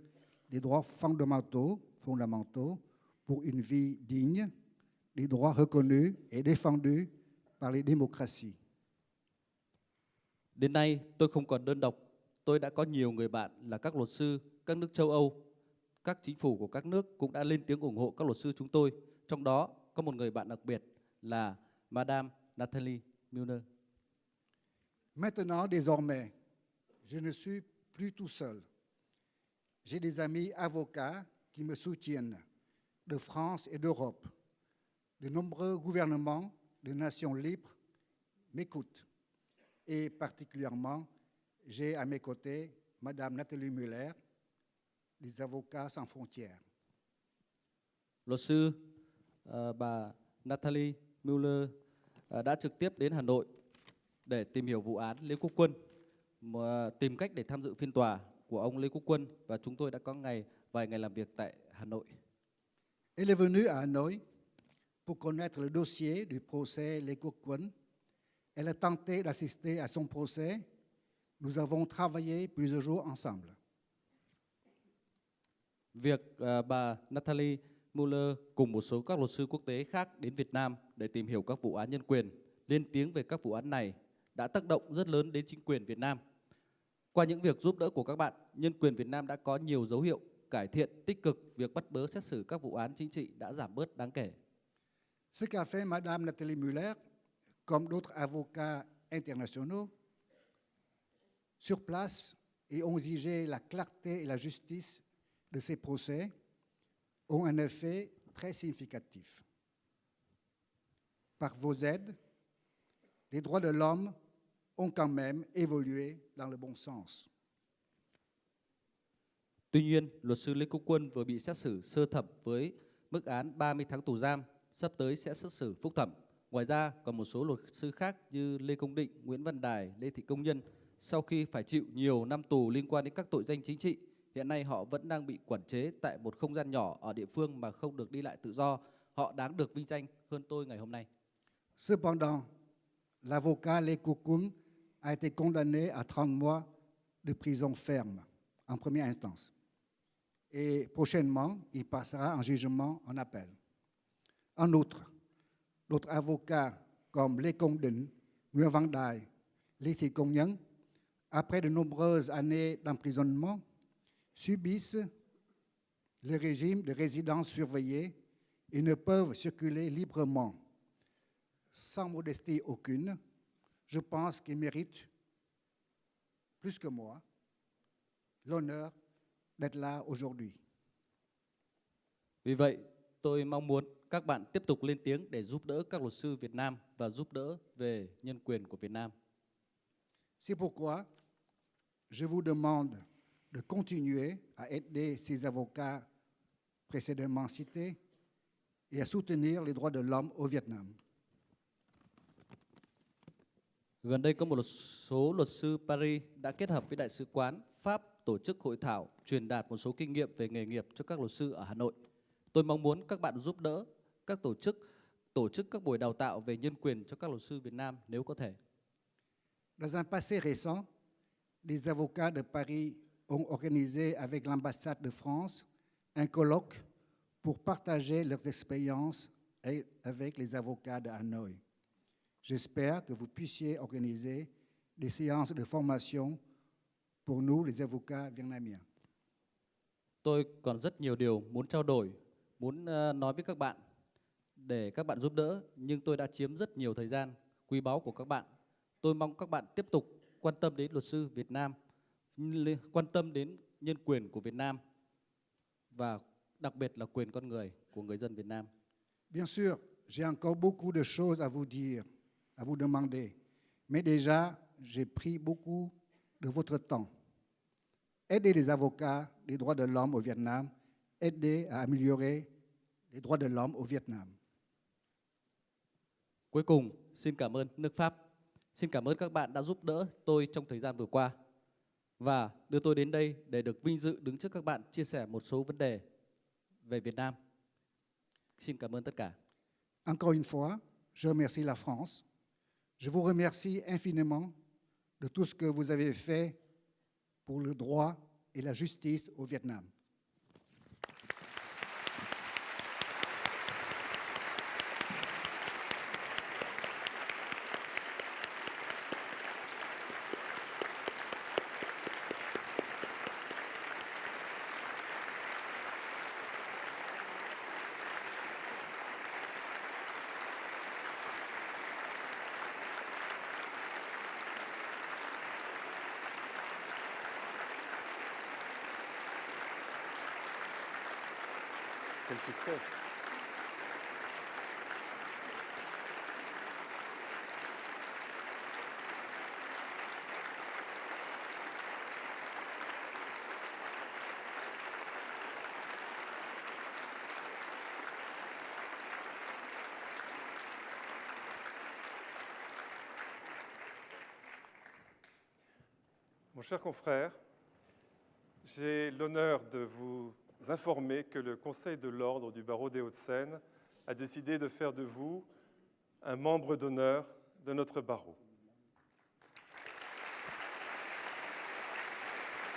des droits fondamentaux pour une vie digne, des droits reconnus et défendus par les démocraties. Đến nay, tôi không còn đơn độc. Tôi đã có nhiều người bạn là các luật sư, các nước châu Âu. Các chính phủ của các nước cũng đã lên tiếng ủng hộ các luật sư chúng tôi. Trong đó có một người bạn đặc biệt là Madame Nathalie Müller. Maintenant, désormais, je ne suis plus tout seul. J'ai des amis avocats qui me soutiennent de France et d'Europe. De nombreux gouvernements de nations libres m'écoutent. Et particulièrement, j'ai à mes côtés Madame Nathalie Müller, des Avocats sans frontières. Luật sư bà Nathalie Müller đã trực tiếp đến Hà Nội để tìm hiểu vụ án Lê Quốc Quân, tìm cách để tham dự phiên tòa của ông Lê Quốc Quân và chúng tôi đã có vài ngày làm việc tại Hà Nội. Elle est venue à Hanoï pour connaître le dossier du procès Lê Quốc Quân. Elle a tenté d'assister à son procès. Nous avons travaillé plusieurs jours ensemble. Việc bà Nathalie Müller cùng một số các luật sư quốc tế khác đến Việt Nam để tìm hiểu các vụ án nhân quyền, lên tiếng về các vụ án này đã tác động rất lớn đến chính quyền Việt Nam. Qua những việc giúp đỡ của các bạn, nhân quyền Việt Nam đã có nhiều dấu hiệu cải thiện tích cực, việc bắt bớ xét xử các vụ án chính trị đã giảm bớt đáng kể. Ce qu'a fait Madame Nathalie Müller, comme d'autres avocats internationaux, sur place et ont exigé la clarté et la justice de ces procès, ont un effet très significatif. Par vos aides, les droits de l'homme ont quand même évolué dans le bon sens. Tuy nhiên, luật sư Lê Quốc Quân vừa bị xét xử sơ thẩm với mức án 30 tháng tù giam, sắp tới sẽ xét xử phúc thẩm. Ngoài ra, còn một số luật sư khác như Lê Công Định, Nguyễn Văn Đài, Lê Thị Công Nhân, sau khi phải chịu nhiều năm tù liên quan đến các tội danh chính trị, hiện nay họ vẫn đang bị quản chế tại một không gian nhỏ ở địa phương mà không được đi lại tự do. họ đáng được vinh danh hơn tôi ngày hôm nay. Cependant, l'avocat Lê Quốc Quân a été condamné à 30 mois de prison ferme en première instance. Et prochainement, il passera en jugement en appel. En outre, d'autres avocats comme Lê Công Định, Nguyễn Văn Đài, Lê Thị Công Nhân, après de nombreuses années d'emprisonnement, subissent le régime de résidence surveillée et ne peuvent circuler librement. Sans modestie aucune, je pense qu'ils méritent, plus que moi, l'honneur d'être là aujourd'hui. Vì vậy, tôi mong muốn các bạn tiếp tục lên tiếng để giúp đỡ các luật sư Việt Nam và giúp đỡ về nhân quyền của Việt Nam. C'est pourquoi je vous demande de continuer à aider ces avocats précédemment cités et à soutenir les droits de l'homme au Vietnam. Gần đây có một số luật sư Paris đã kết hợp với Đại sứ quán Pháp tổ chức hội thảo truyền đạt một số kinh nghiệm về nghề nghiệp cho các luật sư ở Hà Nội. Tôi mong muốn các bạn giúp đỡ các tổ chức các buổi đào tạo về nhân quyền cho các luật sư Việt Nam nếu có thể. Dans un passé récent, des avocats de Paris ont organisé avec l'ambassade de France un colloque pour partager leurs expériences avec les avocats de Hanoï. J'espère que vous puissiez organiser des séances de formation pour nous, les avocats vietnamiens. Tôi còn rất nhiều điều muốn trao đổi, muốn nói với các bạn để các bạn giúp đỡ, nhưng tôi đã chiếm rất nhiều thời gian quý báu của các bạn. Tôi mong các bạn tiếp tục quan tâm đến luật sư Việt Nam, quan tâm đến nhân quyền của Việt Nam và đặc biệt là quyền con người của người dân Việt Nam. Bien sûr, j'ai encore beaucoup de choses à vous dire, à vous demander, mais déjà, j'ai pris beaucoup de votre temps. Aidez les avocats des droits de l'homme au Vietnam, aidez à améliorer les droits de l'homme au Vietnam. Cuối cùng, xin cảm ơn nước Pháp. Xin cảm ơn các bạn đã giúp đỡ tôi trong thời gian vừa qua và đưa tôi đến đây để được vinh dự đứng trước các bạn chia sẻ một số vấn đề về Việt Nam. Xin cảm ơn tất cả. Encore une fois, je remercie la France. Je vous remercie infiniment de tout ce que vous avez fait pour le droit et la justice au Vietnam. Quel succès! Mon cher confrère, j'ai l'honneur de vous informer que le Conseil de l'Ordre du Barreau des Hauts-de-Seine a décidé de faire de vous un membre d'honneur de notre barreau.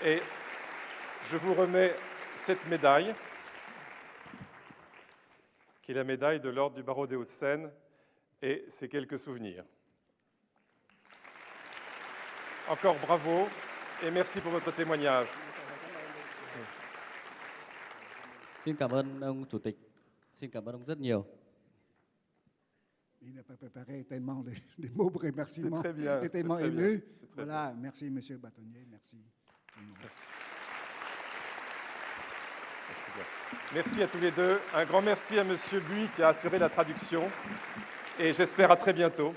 Et je vous remets cette médaille, qui est la médaille de l'Ordre du Barreau des Hauts-de-Seine, et ces quelques souvenirs. Encore bravo et merci pour votre témoignage. Xin cảm ơn ông Chủ tịch. Xin cảm ơn ông rất nhiều. Il n'a pas préparé tellement des mots de remerciement. C'est très bien, Il est tellement c'est très ému. bien, c'est très Voilà, merci Monsieur Bâtonnier, merci. Merci bien. Merci à tous les deux. Un grand merci à Monsieur Buis qui a assuré la traduction. Et j'espère à très bientôt.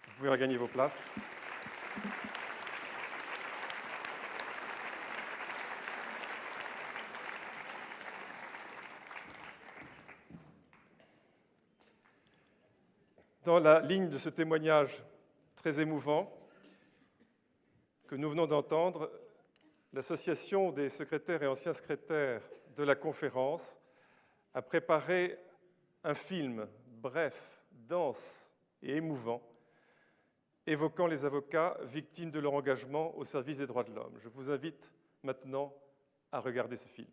Vous pouvez regagner vos places. Dans la ligne de ce témoignage très émouvant que nous venons d'entendre, l'Association des secrétaires et anciens secrétaires de la conférence a préparé un film bref, dense et émouvant, évoquant les avocats victimes de leur engagement au service des droits de l'homme. Je vous invite maintenant à regarder ce film.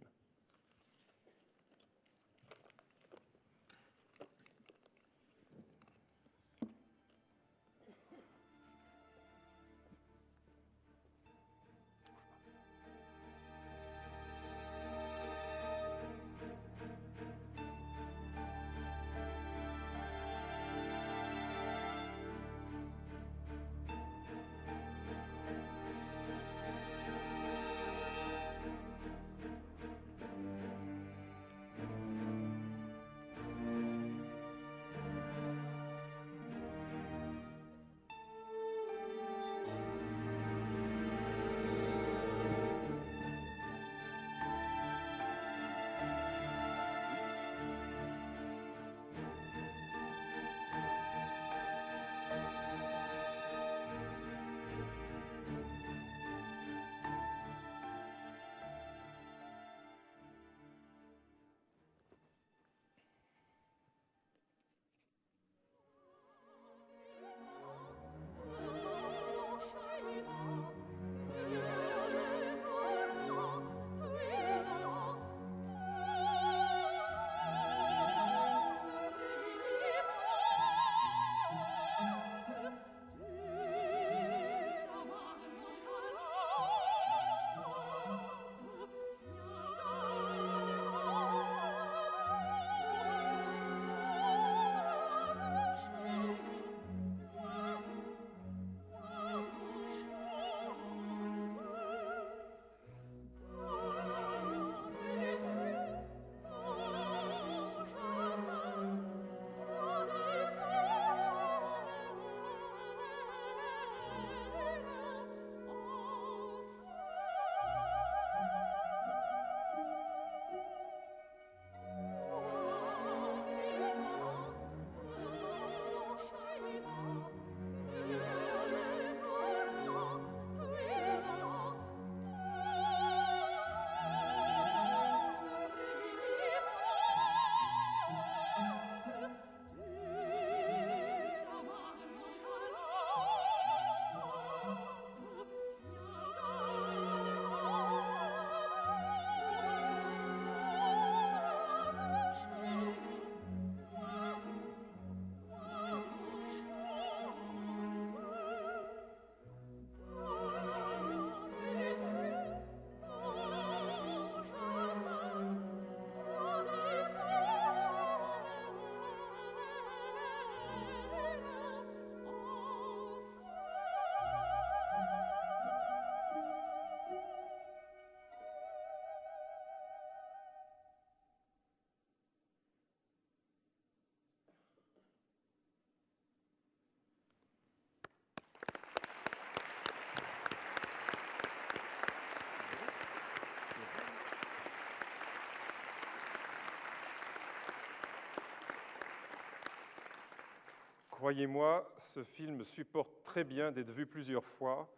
Croyez-moi, ce film supporte très bien d'être vu plusieurs fois.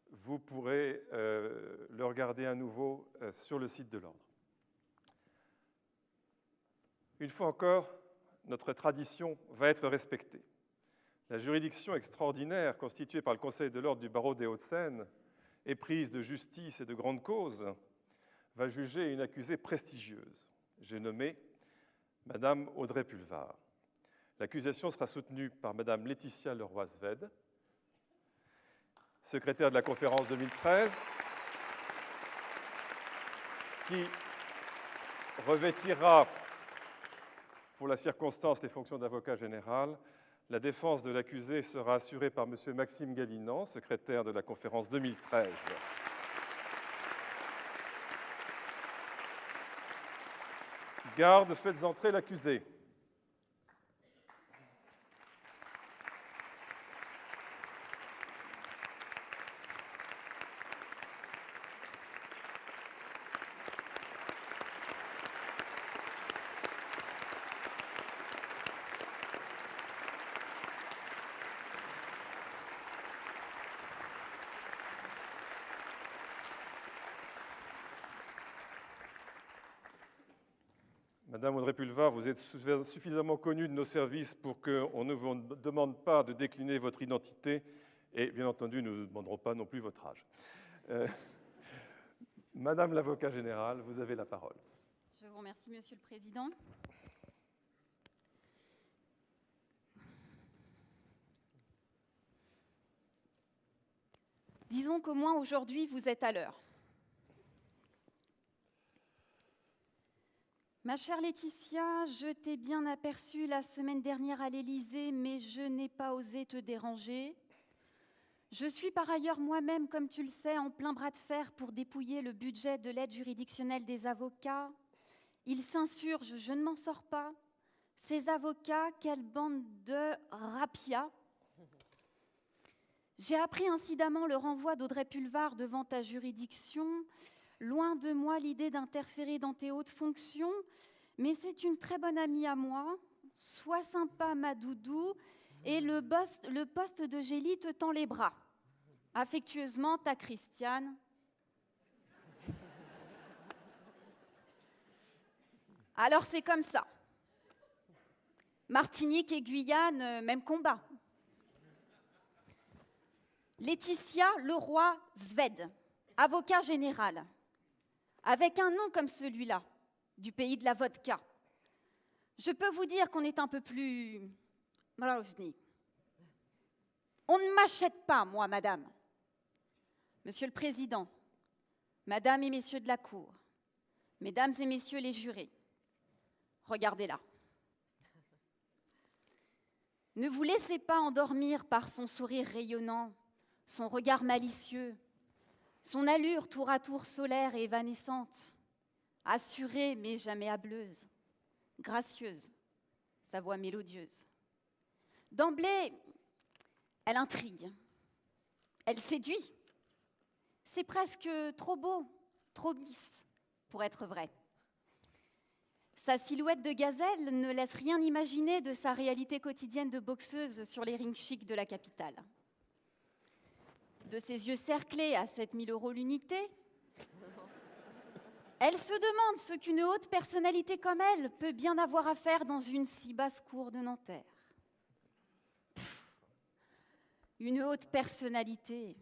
Vous pourrez le regarder à nouveau sur le site de l'Ordre. Une fois encore, notre tradition va être respectée. La juridiction extraordinaire constituée par le Conseil de l'Ordre du barreau des Hauts-de-Seine, éprise de justice et de grande cause, va juger une accusée prestigieuse. J'ai nommé Madame Audrey Pulvar. L'accusation sera soutenue par Madame Laetitia Leroy-Sved, secrétaire de la conférence 2013, qui revêtira pour la circonstance les fonctions d'avocat général. La défense de l'accusé sera assurée par M. Maxime Galinan, secrétaire de la conférence 2013. Garde, faites entrer l'accusé. Madame Audrey Pulvar, vous êtes suffisamment connue de nos services pour qu'on ne vous demande pas de décliner votre identité et, bien entendu, nous ne demanderons pas non plus votre âge. Madame l'avocat général, vous avez la parole. Je vous remercie, Monsieur le Président. Disons qu'au moins aujourd'hui, vous êtes à l'heure. Ma chère Laetitia, je t'ai bien aperçue la semaine dernière à l'Élysée, mais je n'ai pas osé te déranger. Je suis par ailleurs moi-même, comme tu le sais, en plein bras de fer pour dépouiller le budget de l'aide juridictionnelle des avocats. Ils s'insurgent, je ne m'en sors pas. Ces avocats, quelle bande de rapias. J'ai appris incidemment le renvoi d'Audrey Pulvar devant ta juridiction. Loin de moi l'idée d'interférer dans tes hautes fonctions, mais c'est une très bonne amie à moi. Sois sympa, ma doudou, et le poste de Gélie te tend les bras. Affectueusement, ta Christiane. Alors c'est comme ça. Martinique et Guyane, même combat. Laetitia Leroy Sved, avocat général, avec un nom comme celui-là, du pays de la vodka. Je peux vous dire qu'on est un peu plus... On ne m'achète pas, moi, madame. Monsieur le Président, Madame et Messieurs de la Cour, Mesdames et Messieurs les jurés, regardez-la. Ne vous laissez pas endormir par son sourire rayonnant, son regard malicieux, son allure tour à tour solaire et évanescente, assurée mais jamais hâbleuse, gracieuse, sa voix mélodieuse. D'emblée, elle intrigue, elle séduit. C'est presque trop beau, trop lisse pour être vrai. Sa silhouette de gazelle ne laisse rien imaginer de sa réalité quotidienne de boxeuse sur les rings chics de la capitale. De ses yeux cerclés à 7 000 € l'unité, elle se demande ce qu'une haute personnalité comme elle peut bien avoir à faire dans une si basse cour de Nanterre. Une haute personnalité?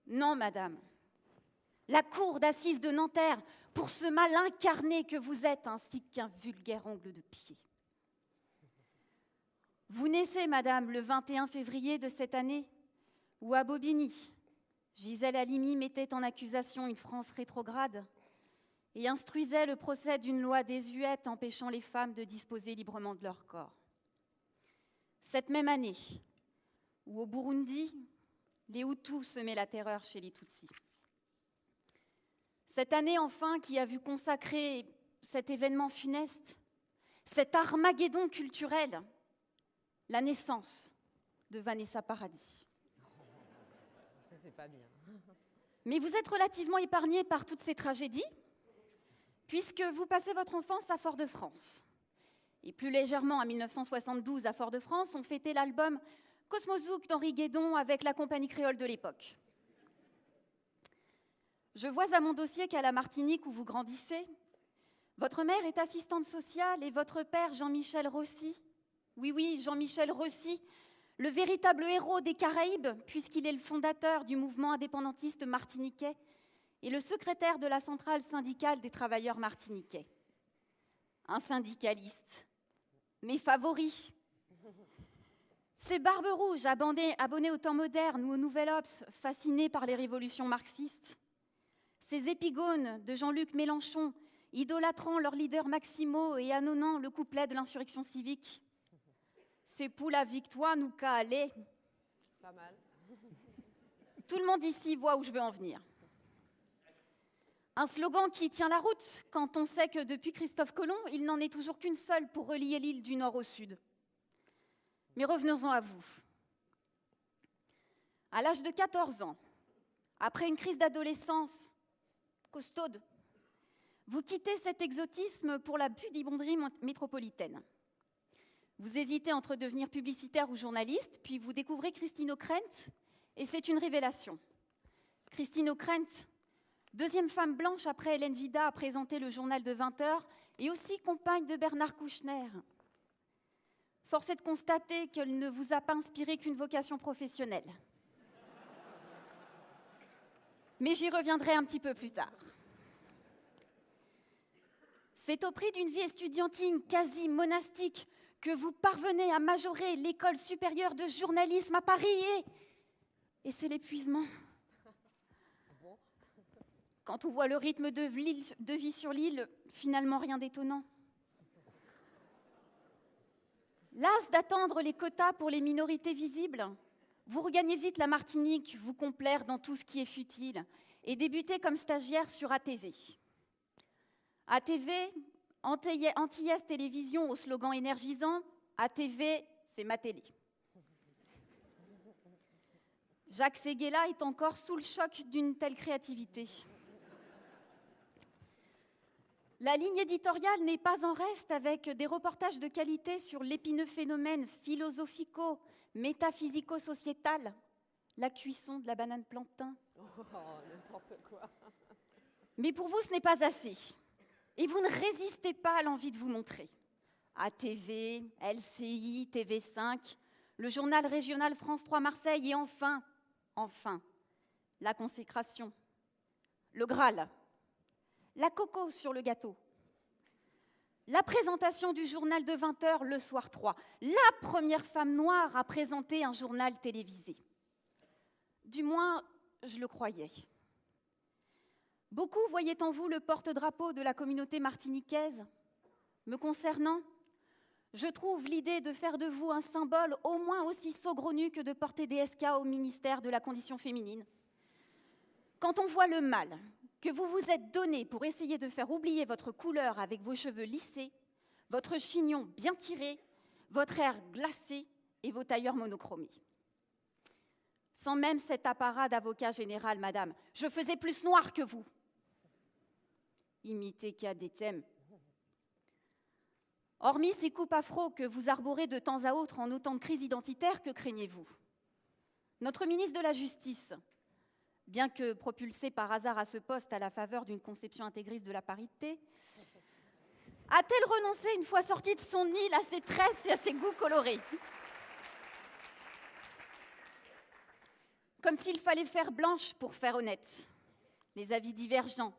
Non, madame. La cour d'assises de Nanterre, pour ce mal incarné que vous êtes, ainsi qu'un vulgaire ongle de pied. Vous naissez, madame, le 21 février de cette année, où à Bobigny, Gisèle Halimi mettait en accusation une France rétrograde et instruisait le procès d'une loi désuète empêchant les femmes de disposer librement de leur corps. Cette même année, où au Burundi, les Hutus semaient la terreur chez les Tutsis. Cette année, enfin, qui a vu consacrer cet événement funeste, cet Armageddon culturel, la naissance de Vanessa Paradis. Ça, c'est pas bien. Mais vous êtes relativement épargné par toutes ces tragédies, puisque vous passez votre enfance à Fort-de-France. Et plus légèrement, en 1972, à Fort-de-France, on fêtait l'album Cosmozouk d'Henri Guédon avec la compagnie créole de l'époque. Je vois à mon dossier qu'à la Martinique, où vous grandissez, votre mère est assistante sociale et votre père, Jean-Michel Rossi, oui, Jean-Michel Rossi, le véritable héros des Caraïbes, puisqu'il est le fondateur du mouvement indépendantiste martiniquais et le secrétaire de la centrale syndicale des travailleurs martiniquais. Un syndicaliste, mes favoris. Ces barbes rouges abonnés au temps moderne ou au Nouvel Obs, fascinés par les révolutions marxistes. Ces épigones de Jean-Luc Mélenchon, idolâtrant leurs leaders maximaux et annonnant le couplet de l'insurrection civique. C'est pour la victoire, nous qu'à aller. Pas mal. Tout le monde ici voit où je veux en venir. Un slogan qui tient la route quand on sait que depuis Christophe Colomb, il n'en est toujours qu'une seule pour relier l'île du nord au sud. Mais revenons-en à vous. À l'âge de 14 ans, après une crise d'adolescence costaude, vous quittez cet exotisme pour la pudibonderie métropolitaine. Vous hésitez entre devenir publicitaire ou journaliste, puis vous découvrez Christine O'Krent, et c'est une révélation. Christine O'Krent, deuxième femme blanche après Hélène Vida à présenter le journal de 20 heures, et aussi compagne de Bernard Kouchner. Force est de constater qu'elle ne vous a pas inspiré qu'une vocation professionnelle. Mais j'y reviendrai un petit peu plus tard. C'est au prix d'une vie estudiantine quasi monastique que vous parvenez à majorer l'école supérieure de journalisme à Paris et c'est l'épuisement. Quand on voit le rythme de vie sur l'île, finalement rien d'étonnant. Las d'attendre les quotas pour les minorités visibles, vous regagnez vite la Martinique, vous complaire dans tout ce qui est futile et débutez comme stagiaire sur ATV. ATV, Antillaise Télévision au slogan énergisant, ATV, c'est ma télé. Jacques Séguéla est encore sous le choc d'une telle créativité. La ligne éditoriale n'est pas en reste avec des reportages de qualité sur l'épineux phénomène philosophico-métaphysico-sociétal, la cuisson de la banane plantain. Oh, n'importe quoi. Mais pour vous, ce n'est pas assez. Et vous ne résistez pas à l'envie de vous montrer. ATV, LCI, TV5, le journal régional France 3 Marseille et enfin, la consécration, le Graal, la coco sur le gâteau, la présentation du journal de 20h le soir 3, la première femme noire à présenter un journal télévisé. Du moins, je le croyais. Beaucoup voyaient en vous le porte-drapeau de la communauté martiniquaise. Me concernant, je trouve l'idée de faire de vous un symbole au moins aussi saugrenu que de porter des SK au ministère de la Condition féminine. Quand on voit le mal que vous vous êtes donné pour essayer de faire oublier votre couleur avec vos cheveux lissés, votre chignon bien tiré, votre air glacé et vos tailleurs monochromés. Sans même cet apparat d'avocat général, madame, je faisais plus noir que vous. Imitez qu'à des thèmes. Hormis ces coupes afro que vous arborez de temps à autre en autant de crises identitaires, que craignez-vous? Notre ministre de la Justice, bien que propulsée par hasard à ce poste à la faveur d'une conception intégriste de la parité, a-t-elle renoncé une fois sortie de son île à ses tresses et à ses goûts colorés? Comme s'il fallait faire blanche pour faire honnête. Les avis divergents,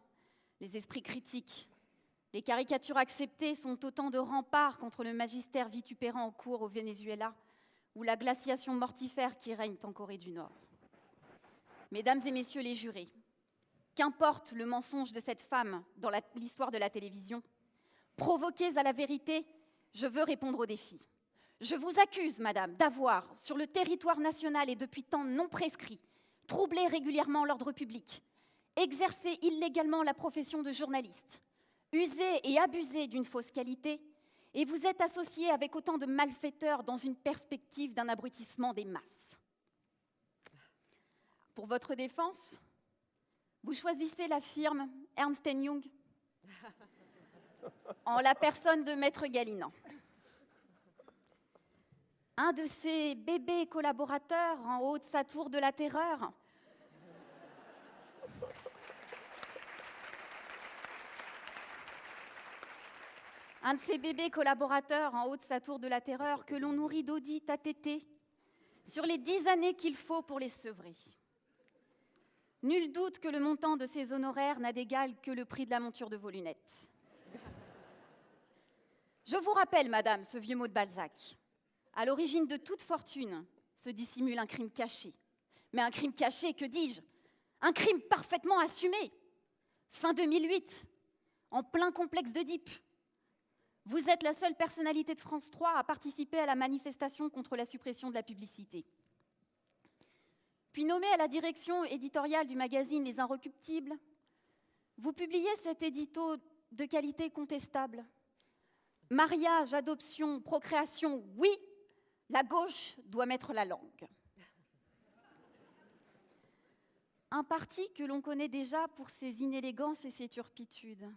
les esprits critiques, les caricatures acceptées sont autant de remparts contre le magistère vitupérant en cours au Venezuela ou la glaciation mortifère qui règne en Corée du Nord. Mesdames et messieurs les jurés, qu'importe le mensonge de cette femme dans l'histoire de la télévision, provoquez à la vérité, je veux répondre au défi. Je vous accuse, madame, d'avoir, sur le territoire national et depuis temps non prescrit, troublé régulièrement l'ordre public, exercé illégalement la profession de journaliste, usé et abusé d'une fausse qualité, et vous êtes associé avec autant de malfaiteurs dans une perspective d'un abrutissement des masses. Pour votre défense, vous choisissez la firme Ernst & Young en la personne de Maître Galinan. Un de ses bébés collaborateurs en haut de sa tour de la terreur que l'on nourrit d'audits à tétés sur les 10 années qu'il faut pour les sevrer. Nul doute que le montant de ces honoraires n'a d'égal que le prix de la monture de vos lunettes. Je vous rappelle, madame, ce vieux mot de Balzac. À l'origine de toute fortune se dissimule un crime caché. Mais un crime caché, que dis-je? Un crime parfaitement assumé. Fin 2008, en plein complexe d'Oedipe. Vous êtes la seule personnalité de France 3 à participer à la manifestation contre la suppression de la publicité. Puis nommé à la direction éditoriale du magazine Les Inrecuptibles, vous publiez cet édito de qualité contestable. Mariage, adoption, procréation, oui, la gauche doit mettre la langue. Un parti que l'on connaît déjà pour ses inélégances et ses turpitudes.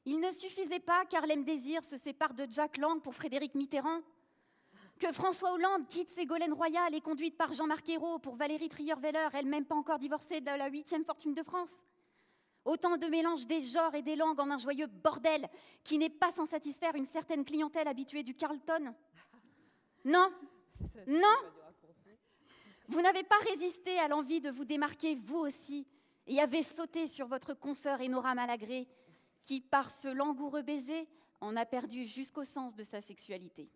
Il ne suffisait pas qu'Harlem Désir se sépare de Jack Lang pour Frédéric Mitterrand, que François Hollande quitte Ségolène Royal et conduite par Jean-Marc Ayrault pour Valérie Trierweiler, elle-même pas encore divorcée de la 8e fortune de France. Autant de mélanges des genres et des langues en un joyeux bordel qui n'est pas sans satisfaire une certaine clientèle habituée du Carlton. Non, non, vous n'avez pas résisté à l'envie de vous démarquer vous aussi et avez sauté sur votre consoeur Enora Malagré qui, par ce langoureux baiser, en a perdu jusqu'au sens de sa sexualité.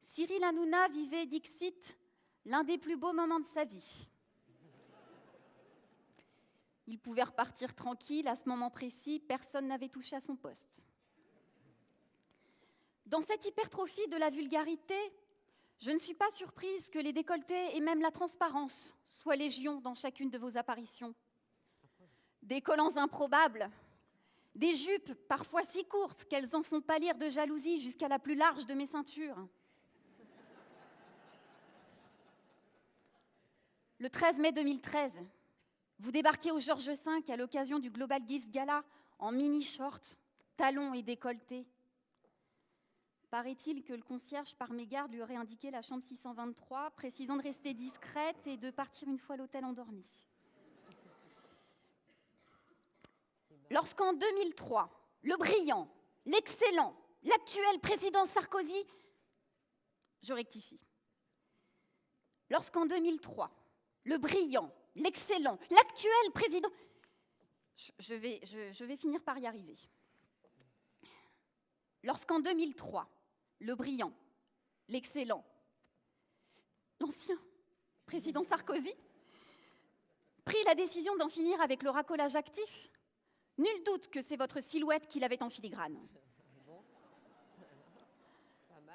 Cyril Hanouna vivait, dixit, l'un des plus beaux moments de sa vie. Il pouvait repartir tranquille, à ce moment précis, personne n'avait touché à son poste. Dans cette hypertrophie de la vulgarité, je ne suis pas surprise que les décolletés et même la transparence soient légion dans chacune de vos apparitions. Des collants improbables, des jupes parfois si courtes qu'elles en font pâlir de jalousie jusqu'à la plus large de mes ceintures. Le 13 mai 2013, vous débarquez au Georges V à l'occasion du Global Gifts Gala en mini-short, talons et décolleté. Paraît-il que le concierge, par mégarde, lui aurait indiqué la chambre 623, précisant de rester discrète et de partir une fois l'hôtel endormi. Lorsqu'en 2003, le brillant, l'excellent, l'actuel président Sarkozy... Je rectifie. Lorsqu'en 2003, le brillant, l'excellent, l'actuel président... Je vais finir par y arriver. Lorsqu'en 2003, le brillant, l'excellent, l'ancien président Sarkozy prit la décision d'en finir avec le racolage actif, nul doute que c'est votre silhouette qu'il avait en filigrane.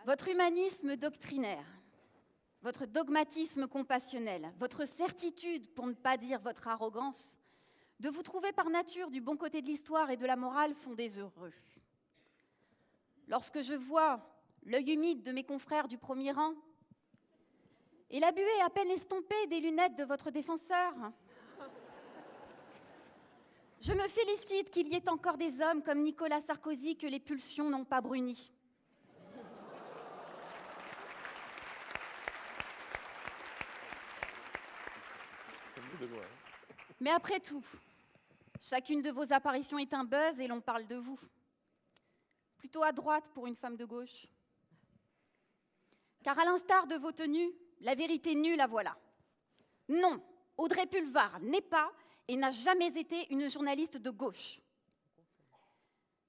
Votre humanisme doctrinaire, votre dogmatisme compassionnel, votre certitude, pour ne pas dire votre arrogance, de vous trouver par nature du bon côté de l'histoire et de la morale font des heureux. Lorsque je vois l'œil humide de mes confrères du premier rang et la buée à peine estompée des lunettes de votre défenseur, je me félicite qu'il y ait encore des hommes comme Nicolas Sarkozy que les pulsions n'ont pas bruni. Mais après tout, chacune de vos apparitions est un buzz et l'on parle de vous. Plutôt à droite pour une femme de gauche. Car à l'instar de vos tenues, la vérité nue la voilà. Non, Audrey Pulvar n'est pas et n'a jamais été une journaliste de gauche.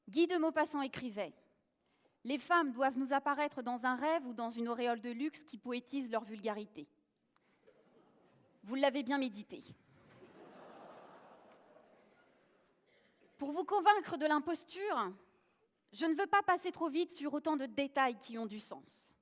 Guy de Maupassant écrivait « Les femmes doivent nous apparaître dans un rêve ou dans une auréole de luxe qui poétise leur vulgarité. » Vous l'avez bien médité. Pour vous convaincre de l'imposture, je ne veux pas passer trop vite sur autant de détails qui ont du sens.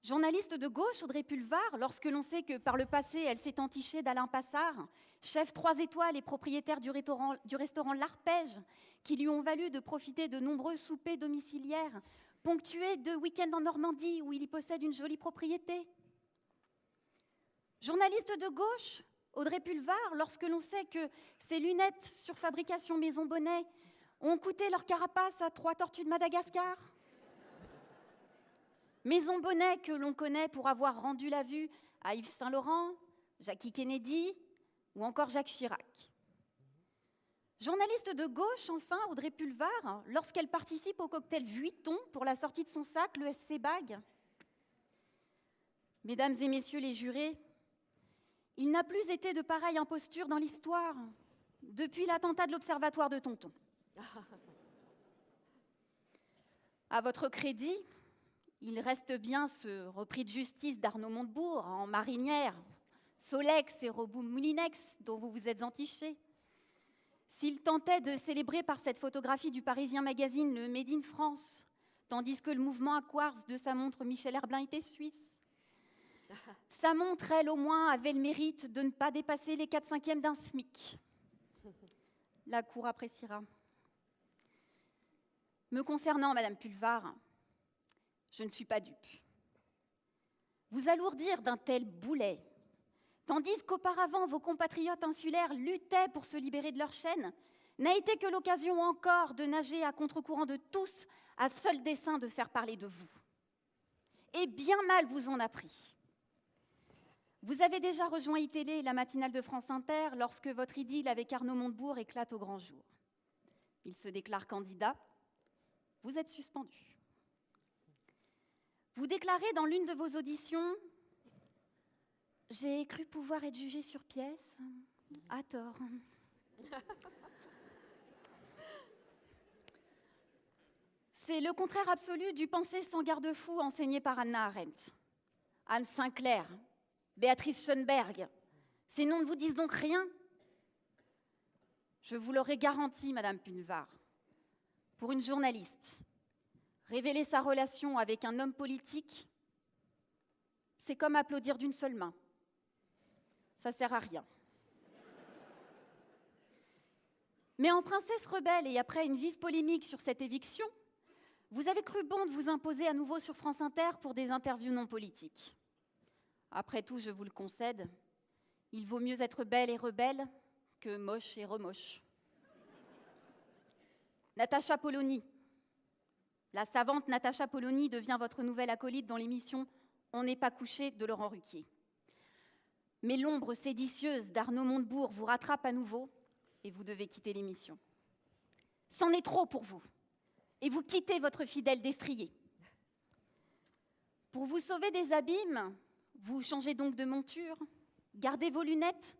Journaliste de gauche, Audrey Pulvar, lorsque l'on sait que par le passé, elle s'est entichée d'Alain Passard, chef 3 étoiles et propriétaire du restaurant L'Arpège, qui lui ont valu de profiter de nombreux soupers domiciliaires, ponctués de week-ends en Normandie, où il y possède une jolie propriété. Journaliste de gauche, Audrey Pulvar, lorsque l'on sait que ses lunettes sur fabrication Maison Bonnet ont coûté leur carapace à 3 tortues de Madagascar. Maison Bonnet que l'on connaît pour avoir rendu la vue à Yves Saint-Laurent, Jackie Kennedy ou encore Jacques Chirac. Journaliste de gauche, enfin, Audrey Pulvar, lorsqu'elle participe au cocktail Vuitton pour la sortie de son sac, le SC Bag. Mesdames et messieurs les jurés, il n'a plus été de pareille imposture dans l'histoire depuis l'attentat de l'Observatoire de Tonton. À votre crédit, il reste bien ce repris de justice d'Arnaud Montebourg en marinière, Solex et Robou Moulinex dont vous vous êtes entichés. S'il tentait de célébrer par cette photographie du Parisien Magazine le Made in France, tandis que le mouvement à quartz de sa montre Michel Herbelin était suisse, sa montre, elle, au moins, avait le mérite de ne pas dépasser les 4/5 d'un SMIC. La Cour appréciera. Me concernant, Madame Pulvar, je ne suis pas dupe. Vous alourdir d'un tel boulet, tandis qu'auparavant vos compatriotes insulaires luttaient pour se libérer de leur chaîne, n'a été que l'occasion encore de nager à contre-courant de tous, à seul dessein de faire parler de vous. Et bien mal vous en a pris. Vous avez déjà rejoint iTélé et la matinale de France Inter lorsque votre idylle avec Arnaud Montebourg éclate au grand jour. Il se déclare candidat. Vous êtes suspendu. Vous déclarez dans l'une de vos auditions « J'ai cru pouvoir être jugé sur pièce, à tort ». C'est le contraire absolu du penser sans garde-fou enseigné par Hannah Arendt. Anne Sinclair, Béatrice Schoenberg, ces noms ne vous disent donc rien? Je vous l'aurais garanti, Madame Pulvar. Pour une journaliste, révéler sa relation avec un homme politique, c'est comme applaudir d'une seule main. Ça ne sert à rien. Mais en princesse rebelle et après une vive polémique sur cette éviction, vous avez cru bon de vous imposer à nouveau sur France Inter pour des interviews non politiques. Après tout, je vous le concède, il vaut mieux être belle et rebelle que moche et remoche. Natacha Polony. La savante Natacha Polony devient votre nouvelle acolyte dans l'émission « On n'est pas couché » de Laurent Ruquier. Mais l'ombre séditieuse d'Arnaud Montebourg vous rattrape à nouveau et vous devez quitter l'émission. C'en est trop pour vous. Et vous quittez votre fidèle destrier. Pour vous sauver des abîmes, vous changez donc de monture, gardez vos lunettes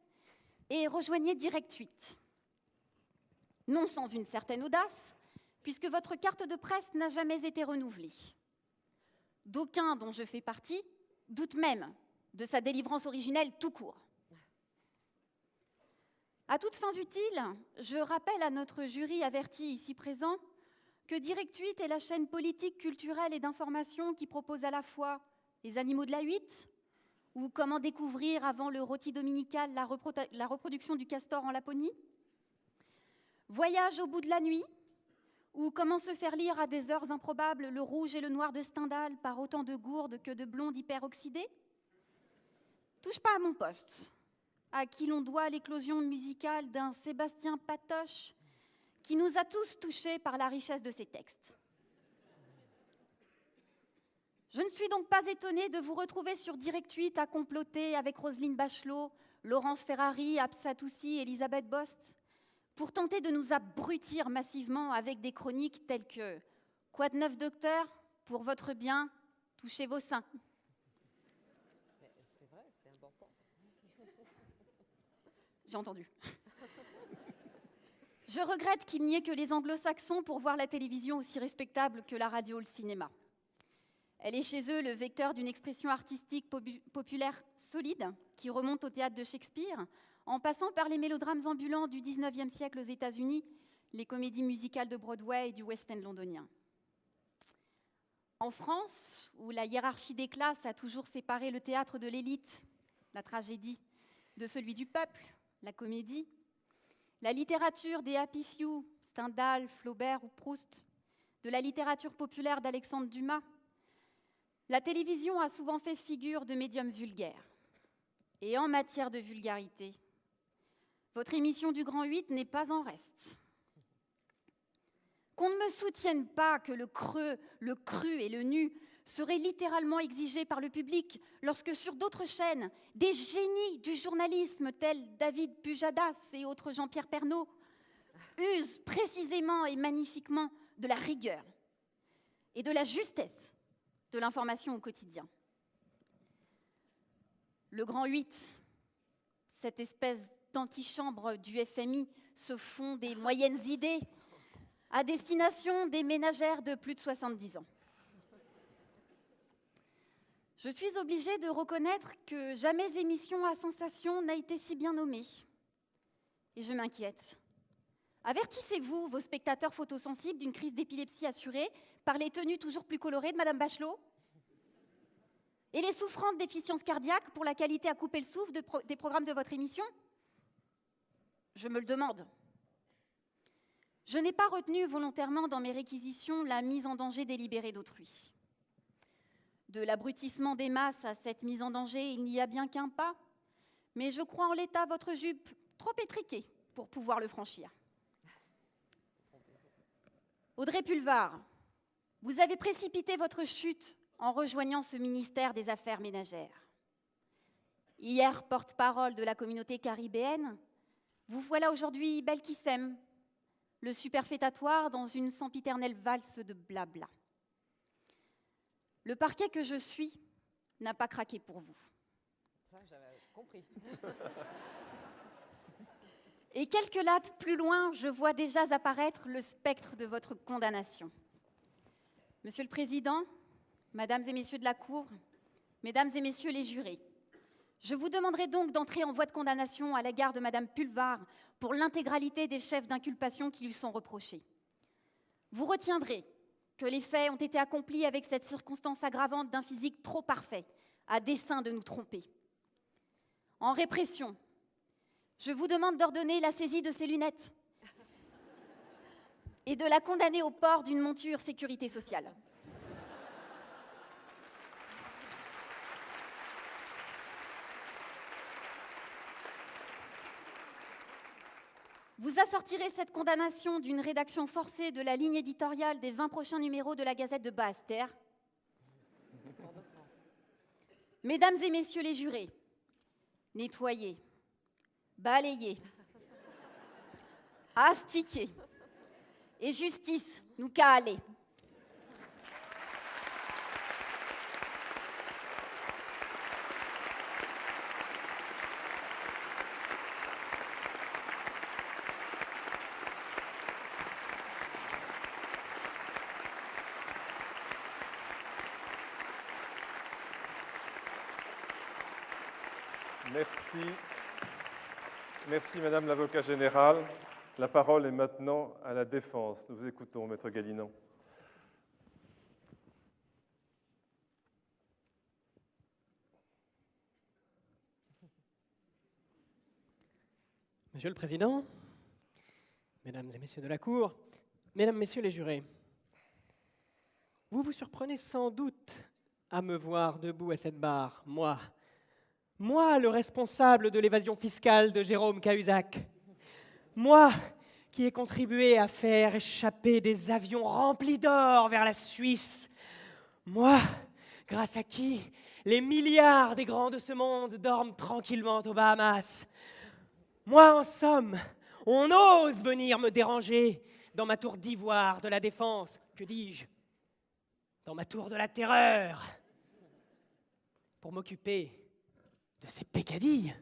et rejoignez Direct 8. Non sans une certaine audace, puisque votre carte de presse n'a jamais été renouvelée. D'aucuns, dont je fais partie, doutent même de sa délivrance originelle tout court. À toutes fins utiles, je rappelle à notre jury averti ici présent que Direct 8 est la chaîne politique, culturelle et d'information qui propose à la fois les animaux de la 8, ou comment découvrir avant le rôti dominical la reproduction du castor en Laponie, Voyage au bout de la nuit, ou comment se faire lire à des heures improbables le rouge et le noir de Stendhal par autant de gourdes que de blondes hyperoxydées. Touche pas à mon poste, à qui l'on doit l'éclosion musicale d'un Sébastien Patoche qui nous a tous touchés par la richesse de ses textes. Je ne suis donc pas étonnée de vous retrouver sur Direct 8 à comploter avec Roselyne Bachelot, Laurence Ferrari, Absa Toussi, Elisabeth Bost, pour tenter de nous abrutir massivement avec des chroniques telles que « Quoi de neuf, docteur? Pour votre bien, touchez vos seins ». C'est vrai, c'est important. J'ai entendu. Je regrette qu'il n'y ait que les anglo-saxons pour voir la télévision aussi respectable que la radio ou le cinéma. Elle est chez eux le vecteur d'une expression artistique populaire solide qui remonte au théâtre de Shakespeare, en passant par les mélodrames ambulants du XIXe siècle aux États-Unis, les comédies musicales de Broadway et du West End londonien. En France, où la hiérarchie des classes a toujours séparé le théâtre de l'élite, la tragédie, de celui du peuple, la comédie, la littérature des Happy Few, Stendhal, Flaubert ou Proust, de la littérature populaire d'Alexandre Dumas, la télévision a souvent fait figure de médium vulgaire. Et en matière de vulgarité, votre émission du Grand 8 n'est pas en reste. Qu'on ne me soutienne pas que le creux, le cru et le nu seraient littéralement exigés par le public lorsque sur d'autres chaînes, des génies du journalisme tels David Pujadas et autres Jean-Pierre Pernaut usent précisément et magnifiquement de la rigueur et de la justesse de l'information au quotidien. Le Grand 8, cette espèce d'antichambre du FMI, se font des moyennes idées à destination des ménagères de plus de 70 ans. Je suis obligée de reconnaître que jamais émission à sensation n'a été si bien nommée. Et je m'inquiète. Avertissez-vous vos spectateurs photosensibles d'une crise d'épilepsie assurée par les tenues toujours plus colorées de Madame Bachelot et les souffrants de déficience cardiaque pour la qualité à couper le souffle des programmes de votre émission? Je me le demande. Je n'ai pas retenu volontairement dans mes réquisitions la mise en danger délibérée d'autrui. De l'abrutissement des masses à cette mise en danger, il n'y a bien qu'un pas, mais je crois en l'état votre jupe trop étriquée pour pouvoir le franchir. Audrey Pulvar, vous avez précipité votre chute en rejoignant ce ministère des Affaires ménagères. hier porte-parole de la communauté caribéenne, vous voilà aujourd'hui Belkissem, le superfétatoire dans une sempiternelle valse de blabla. Le parquet que je suis n'a pas craqué pour vous. Ça, j'avais compris. Et quelques lattes plus loin, je vois déjà apparaître le spectre de votre condamnation. Monsieur le Président, Mesdames et Messieurs de la Cour, Mesdames et Messieurs les jurés, je vous demanderai donc d'entrer en voie de condamnation à l'égard de Madame Pulvar pour l'intégralité des chefs d'inculpation qui lui sont reprochés. Vous retiendrez que les faits ont été accomplis avec cette circonstance aggravante d'un physique trop parfait, à dessein de nous tromper. En répression, je vous demande d'ordonner la saisie de ses lunettes et de la condamner au port d'une monture sécurité sociale. Vous assortirez cette condamnation d'une rédaction forcée de la ligne éditoriale des 20 prochains numéros de la Gazette de Basse-Terre. Mesdames et Messieurs les jurés, nettoyez, balayez, astiquez et justice nous calez. Merci. Merci, Madame l'avocat général. La parole est maintenant à la défense. Nous vous écoutons, Maître Galinan. Monsieur le Président, Mesdames et Messieurs de la Cour, Mesdames, Messieurs les jurés, vous vous surprenez sans doute à me voir debout à cette barre, moi, le responsable de l'évasion fiscale de Jérôme Cahuzac, moi qui ai contribué à faire échapper des avions remplis d'or vers la Suisse, moi, grâce à qui les milliards des grands de ce monde dorment tranquillement aux Bahamas. Moi, en somme, on ose venir me déranger dans ma tour d'ivoire de la défense, que dis-je, dans ma tour de la terreur, pour m'occuper de ces peccadilles.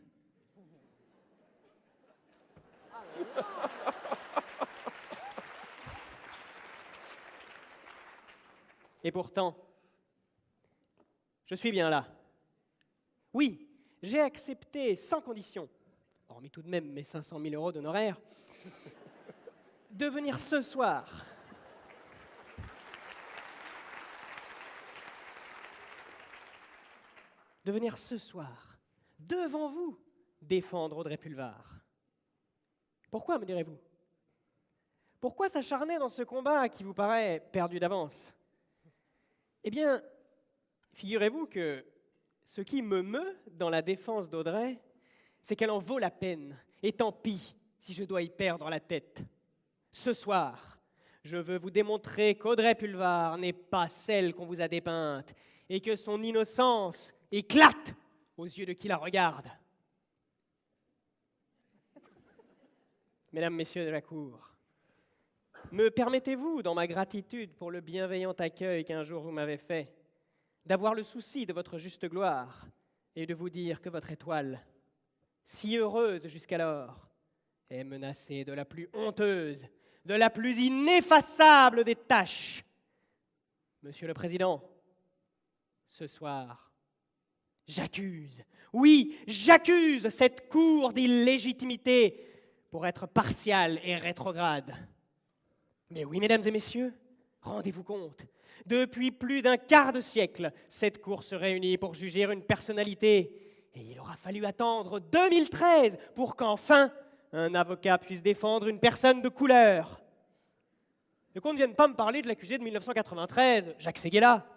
Et pourtant, je suis bien là. Oui, j'ai accepté sans condition, hormis tout de même mes 500 000 € d'honoraires, de venir ce soir devant vous défendre Audrey Pulvar. Pourquoi, me direz-vous? Pourquoi s'acharner dans ce combat qui vous paraît perdu d'avance? Eh bien, figurez-vous que ce qui me meut dans la défense d'Audrey, c'est qu'elle en vaut la peine, et tant pis si je dois y perdre la tête. Ce soir, je veux vous démontrer qu'Audrey Pulvar n'est pas celle qu'on vous a dépeinte, et que son innocence éclate aux yeux de qui la regarde. Mesdames, Messieurs de la Cour, me permettez-vous, dans ma gratitude pour le bienveillant accueil qu'un jour vous m'avez fait, d'avoir le souci de votre juste gloire et de vous dire que votre étoile, si heureuse jusqu'alors, est menacée de la plus honteuse, de la plus ineffaçable des tâches. Monsieur le Président, ce soir, j'accuse, oui, j'accuse cette cour d'illégitimité pour être partiale et rétrograde. Mais oui, mesdames et messieurs, rendez-vous compte, depuis plus d'un quart de siècle, cette cour se réunit pour juger une personnalité, et il aura fallu attendre 2013 pour qu'enfin un avocat puisse défendre une personne de couleur. Et qu'on ne vienne pas me parler de l'accusé de 1993, Jacques Séguéla,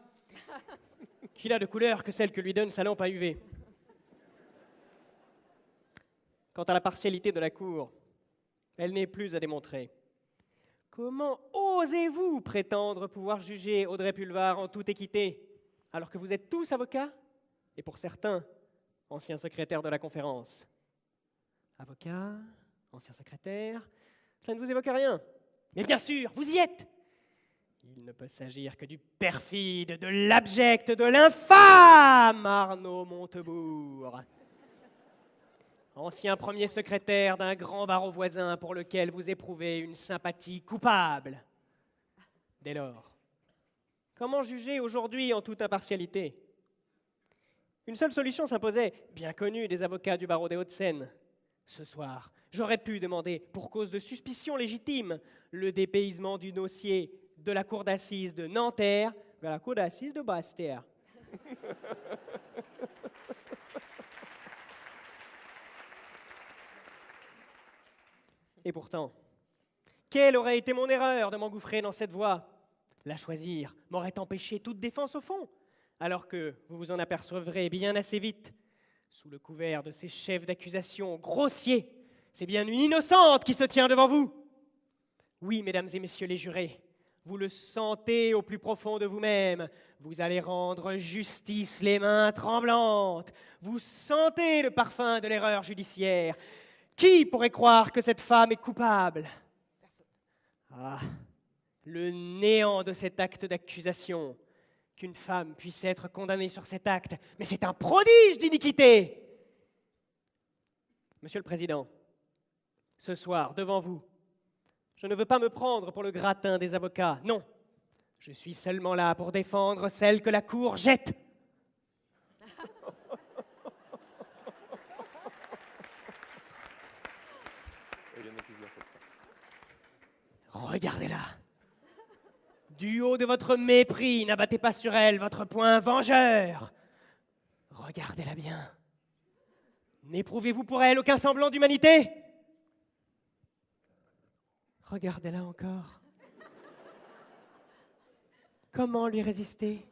qu'il a de couleur que celle que lui donne sa lampe à UV. Quant à la partialité de la cour, elle n'est plus à démontrer. Comment osez-vous prétendre pouvoir juger Audrey Pulvar en toute équité, alors que vous êtes tous avocats, et pour certains, ancien secrétaire de la conférence. Avocat, ancien secrétaire, cela ne vous évoque rien. Mais bien sûr, vous y êtes. Il ne peut s'agir que du perfide, de l'abject, de l'infâme Arnaud Montebourg. Ancien premier secrétaire d'un grand barreau voisin pour lequel vous éprouvez une sympathie coupable. Dès lors, comment juger aujourd'hui en toute impartialité? Une seule solution s'imposait, bien connue des avocats du barreau des Hauts-de-Seine. Ce soir, j'aurais pu demander, pour cause de suspicion légitime, le dépaysement du dossier de la cour d'assises de Nanterre vers la cour d'assises de Basse-Terre. Et pourtant, quelle aurait été mon erreur de m'engouffrer dans cette voie? La choisir m'aurait empêché toute défense au fond, alors que, vous vous en apercevrez bien assez vite, sous le couvert de ces chefs d'accusation grossiers, c'est bien une innocente qui se tient devant vous. Oui, mesdames et messieurs les jurés, vous le sentez au plus profond de vous-même, vous allez rendre justice les mains tremblantes, vous sentez le parfum de l'erreur judiciaire. Qui pourrait croire que cette femme est coupable? Ah, le néant de cet acte d'accusation. Qu'une femme puisse être condamnée sur cet acte, mais c'est un prodige d'iniquité. Monsieur le Président, ce soir, devant vous, je ne veux pas me prendre pour le gratin des avocats, non. Je suis seulement là pour défendre celle que la Cour jette. Regardez-la. Du haut de votre mépris, n'abattez pas sur elle votre poing vengeur. Regardez-la bien. N'éprouvez-vous pour elle aucun semblant d'humanité? Regardez-la encore. Comment lui résister?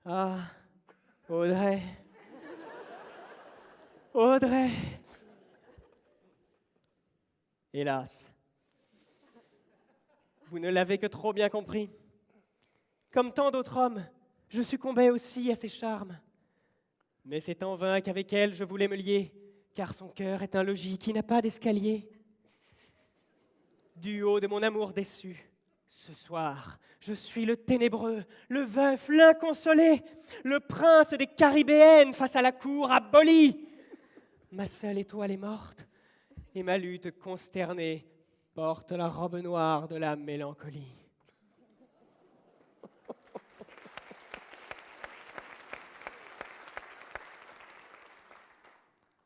Ah, Audrey. Audrey. Hélas, vous ne l'avez que trop bien compris. Comme tant d'autres hommes, je succombais aussi à ses charmes. Mais c'est en vain qu'avec elle je voulais me lier, car son cœur est un logis qui n'a pas d'escalier. Du haut de mon amour déçu, ce soir, je suis le ténébreux, le veuf, l'inconsolé, le prince des Caribéennes face à la cour abolie. Ma seule étoile est morte, et ma lutte consternée porte la robe noire de la mélancolie.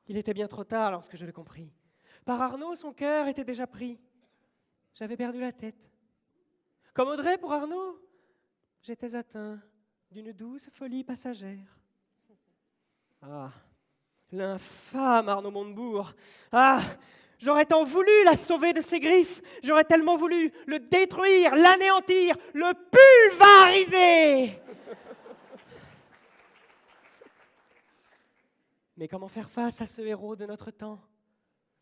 Il était bien trop tard lorsque je le compris. Par Arnaud, son cœur était déjà pris. J'avais perdu la tête. Comme Audrey pour Arnaud, j'étais atteint d'une douce folie passagère. Ah, l'infâme Arnaud Montebourg! Ah, j'aurais tant voulu la sauver de ses griffes, j'aurais tellement voulu le détruire, l'anéantir, le pulvériser! Mais comment faire face à ce héros de notre temps?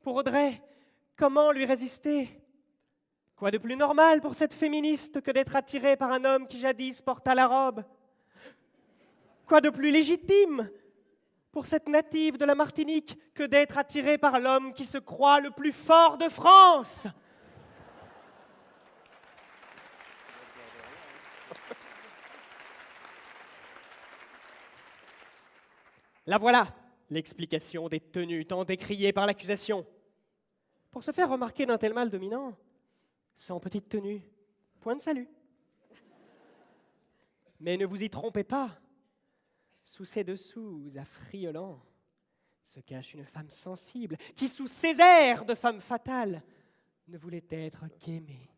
Pour Audrey, comment lui résister? Quoi de plus normal pour cette féministe que d'être attirée par un homme qui jadis porta la robe? Quoi de plus légitime pour cette native de la Martinique que d'être attirée par l'homme qui se croit le plus fort de France? La voilà, l'explication des tenues tant décriées par l'accusation. Pour se faire remarquer d'un tel mal dominant, sans petite tenue, point de salut. Mais ne vous y trompez pas. Sous ces dessous affriolants se cache une femme sensible qui, sous ses airs de femme fatale, ne voulait être qu'aimée.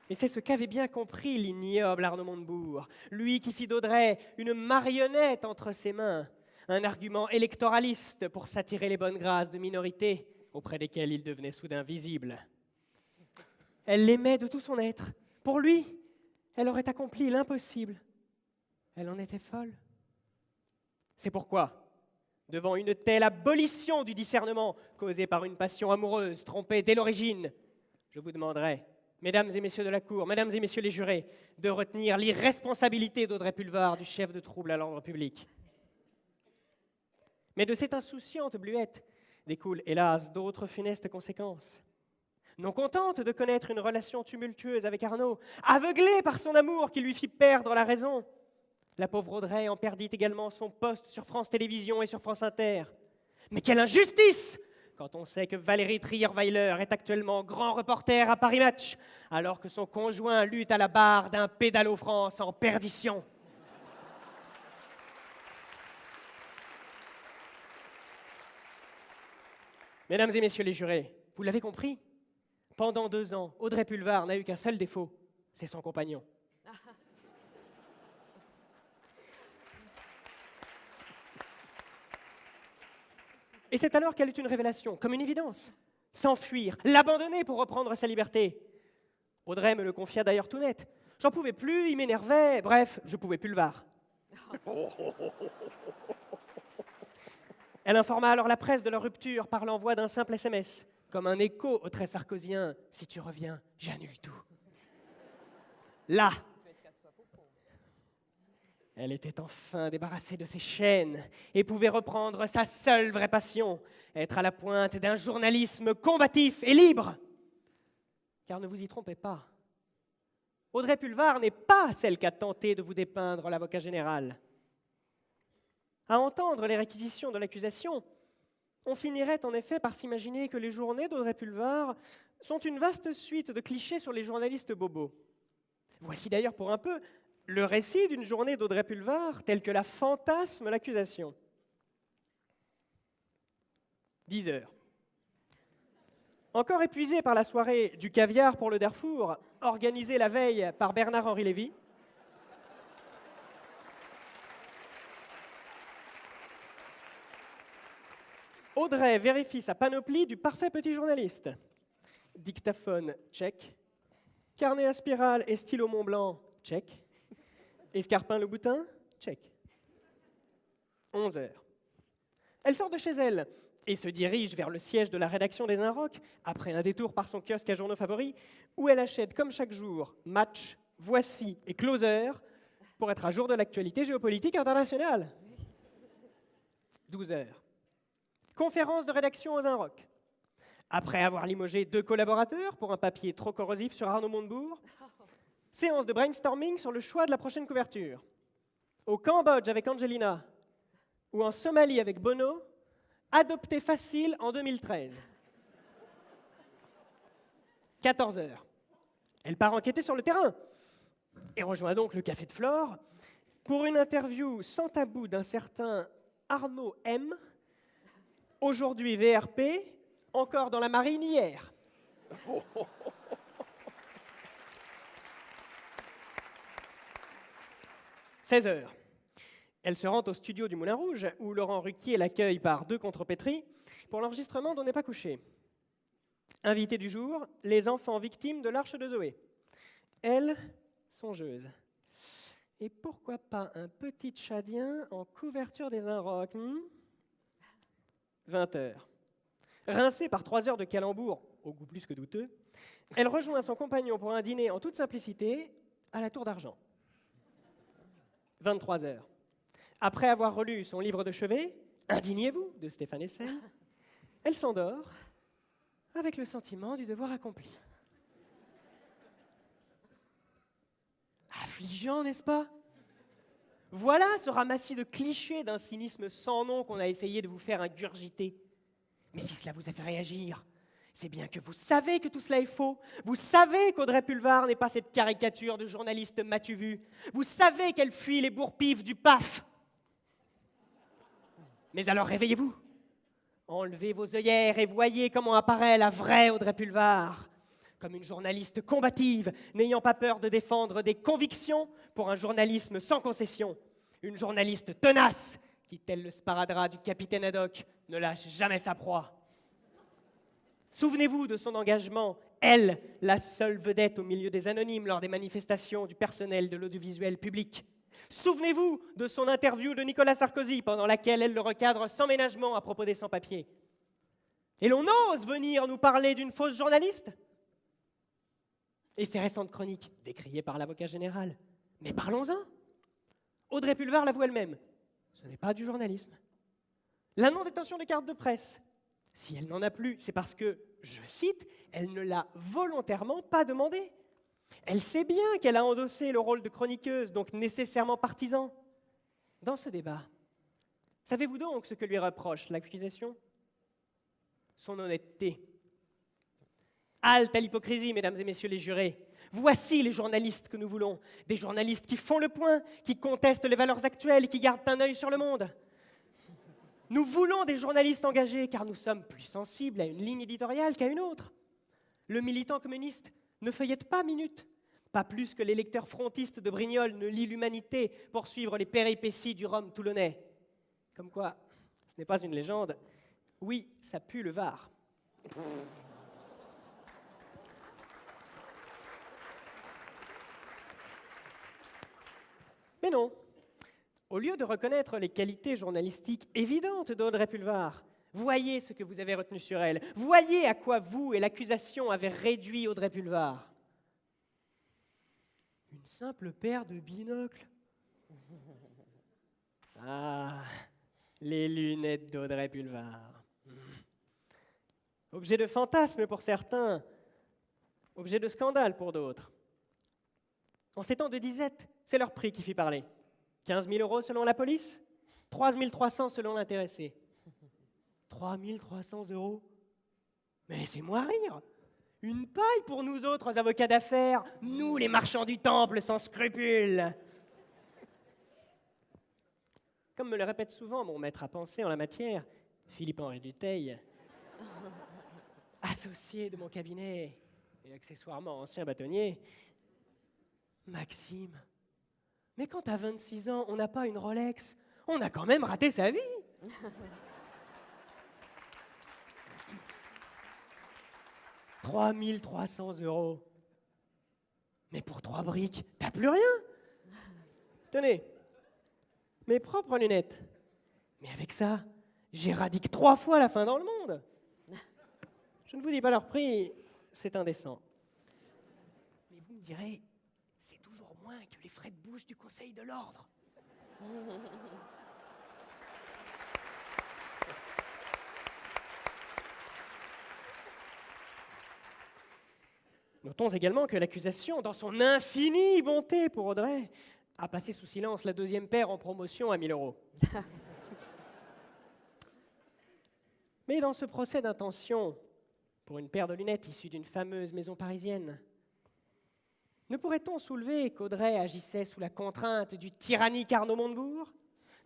Et c'est ce qu'avait bien compris l'ignoble Arnaud Montebourg, lui qui fit d'Audrey une marionnette entre ses mains, un argument électoraliste pour s'attirer les bonnes grâces de minorités auprès desquelles il devenait soudain visible. Elle l'aimait de tout son être. Pour lui, elle aurait accompli l'impossible. Elle en était folle. C'est pourquoi, devant une telle abolition du discernement causée par une passion amoureuse trompée dès l'origine, je vous demanderai, mesdames et messieurs de la Cour, mesdames et messieurs les jurés, de retenir l'irresponsabilité d'Audrey Pulvar, du chef de trouble à l'ordre public. Mais de cette insouciante bluette découlent, hélas, d'autres funestes conséquences. Non contente de connaître une relation tumultueuse avec Arnaud, aveuglée par son amour qui lui fit perdre la raison, la pauvre Audrey en perdit également son poste sur France Télévisions et sur France Inter. Mais quelle injustice! Quand on sait que Valérie Trierweiler est actuellement grand reporter à Paris Match, alors que son conjoint lutte à la barre d'un pédalo France en perdition. Mesdames et messieurs les jurés, vous l'avez compris, pendant 2 ans, Audrey Pulvar n'a eu qu'un seul défaut, c'est son compagnon. Et c'est alors qu'elle eut une révélation, comme une évidence. S'enfuir, l'abandonner pour reprendre sa liberté. Audrey me le confia d'ailleurs tout net. J'en pouvais plus, il m'énervait, bref, je pouvais plus le var. Elle informa alors la presse de leur rupture par l'envoi d'un simple SMS, comme un écho au trait sarkozyen. Si tu reviens, j'annule tout. Là, elle était enfin débarrassée de ses chaînes et pouvait reprendre sa seule vraie passion, être à la pointe d'un journalisme combatif et libre. Car ne vous y trompez pas, Audrey Pulvar n'est pas celle qu'a tenté de vous dépeindre l'avocat général. À entendre les réquisitions de l'accusation, on finirait en effet par s'imaginer que les journées d'Audrey Pulvar sont une vaste suite de clichés sur les journalistes bobos. Voici d'ailleurs pour un peu le récit d'une journée d'Audrey Pulvar telle que la fantasme l'accusation. 10 heures. Encore épuisé par la soirée du caviar pour le Darfour, organisée la veille par Bernard-Henri Lévy, Audrey vérifie sa panoplie du parfait petit journaliste. Dictaphone, check. Carnet à spirale et stylo Montblanc, check. Escarpin le boutin, check. 11 heures. Elle sort de chez elle et se dirige vers le siège de la rédaction des Inrocks, après un détour par son kiosque à journaux favoris, où elle achète, comme chaque jour, Match, Voici et Closer, pour être à jour de l'actualité géopolitique internationale. 12 heures. Conférence de rédaction aux Inrocks. Après avoir limogé 2 collaborateurs pour un papier trop corrosif sur Arnaud Montebourg, séance de brainstorming sur le choix de la prochaine couverture. Au Cambodge avec Angelina ou en Somalie avec Bono, adopté facile en 2013. 14 heures. Elle part enquêter sur le terrain et rejoint donc le Café de Flore pour une interview sans tabou d'un certain Arnaud M., aujourd'hui VRP, encore dans la marine hier. 16 heures. Elle se rend au studio du Moulin Rouge, où Laurent Ruquier l'accueille par 2 contrepétries pour l'enregistrement d'On n'est pas couché. Invité du jour, les enfants victimes de l'Arche de Zoé. Elle, songeuse. Et pourquoi pas un petit tchadien en couverture des Inrocks 20 heures. Rincée par 3 heures de calembour, au goût plus que douteux, elle rejoint son compagnon pour un dîner en toute simplicité à la Tour d'Argent. 23 heures. Après avoir relu son livre de chevet, Indignez-vous de Stéphane Hessel, elle s'endort avec le sentiment du devoir accompli. Affligeant, n'est-ce pas? Voilà ce ramassis de clichés d'un cynisme sans nom qu'on a essayé de vous faire ingurgiter. Mais si cela vous a fait réagir, c'est bien que vous savez que tout cela est faux. Vous savez qu'Audrey Pulvar n'est pas cette caricature de journaliste m'as-tu vu. Vous savez qu'elle fuit les bourre-pifs du PAF. Mais alors réveillez-vous. Enlevez vos œillères et voyez comment apparaît la vraie Audrey Pulvar. Comme une journaliste combative, n'ayant pas peur de défendre des convictions pour un journalisme sans concession. Une journaliste tenace qui, tel le sparadrap du capitaine Haddock, ne lâche jamais sa proie. Souvenez-vous de son engagement, elle, la seule vedette au milieu des anonymes lors des manifestations du personnel de l'audiovisuel public. Souvenez-vous de son interview de Nicolas Sarkozy, pendant laquelle elle le recadre sans ménagement à propos des sans-papiers. Et l'on ose venir nous parler d'une fausse journaliste ? Et ces récentes chroniques, décriées par l'avocat général. Mais parlons-en. Audrey Pulvar l'avoue elle-même. Ce n'est pas du journalisme. La non-détention des cartes de presse. Si elle n'en a plus, c'est parce que, je cite, elle ne l'a volontairement pas demandé. Elle sait bien qu'elle a endossé le rôle de chroniqueuse, donc nécessairement partisan. Dans ce débat, savez-vous donc ce que lui reproche l'accusation ? Son honnêteté. Halte à l'hypocrisie, mesdames et messieurs les jurés. Voici les journalistes que nous voulons. Des journalistes qui font le point, qui contestent les valeurs actuelles et qui gardent un œil sur le monde. Nous voulons des journalistes engagés car nous sommes plus sensibles à une ligne éditoriale qu'à une autre. Le militant communiste ne feuillette pas Minute, pas plus que les lecteurs frontistes de Brignoles ne lit l'Humanité pour suivre les péripéties du Rhum toulonnais. Comme quoi, ce n'est pas une légende. Oui, ça pue le Var. Mais non. Au lieu de reconnaître les qualités journalistiques évidentes d'Audrey Pulvar, voyez ce que vous avez retenu sur elle. Voyez à quoi vous et l'accusation avez réduit Audrey Pulvar. Une simple paire de binocles. Ah, les lunettes d'Audrey Pulvar. Objet de fantasme pour certains, objet de scandale pour d'autres. En ces temps de disette, c'est leur prix qui fit parler. 15 000 € selon la police, 3 300 selon l'intéressé. 3 300 €? Mais laissez-moi rire. Une paille pour nous autres avocats d'affaires, nous les marchands du temple sans scrupules. Comme me le répète souvent mon maître à penser en la matière, Philippe-Henri Dutheil, associé de mon cabinet et accessoirement ancien bâtonnier, Maxime, mais quand à 26 ans, on n'a pas une Rolex, on a quand même raté sa vie. 3 300 €. Mais pour 3 briques, t'as plus rien. Tenez, mes propres lunettes. Mais avec ça, j'éradique 3 fois la faim dans le monde. Je ne vous dis pas leur prix, c'est indécent. Mais vous me direz, c'est toujours moins que les frais de bouche du Conseil de l'Ordre. Notons également que l'accusation, dans son infinie bonté pour Audrey, a passé sous silence la 2e paire en promotion à 1 000 €. Mais dans ce procès d'intention, pour une paire de lunettes issue d'une fameuse maison parisienne, ne pourrait-on soulever qu'Audrey agissait sous la contrainte du tyrannique Arnaud Montebourg,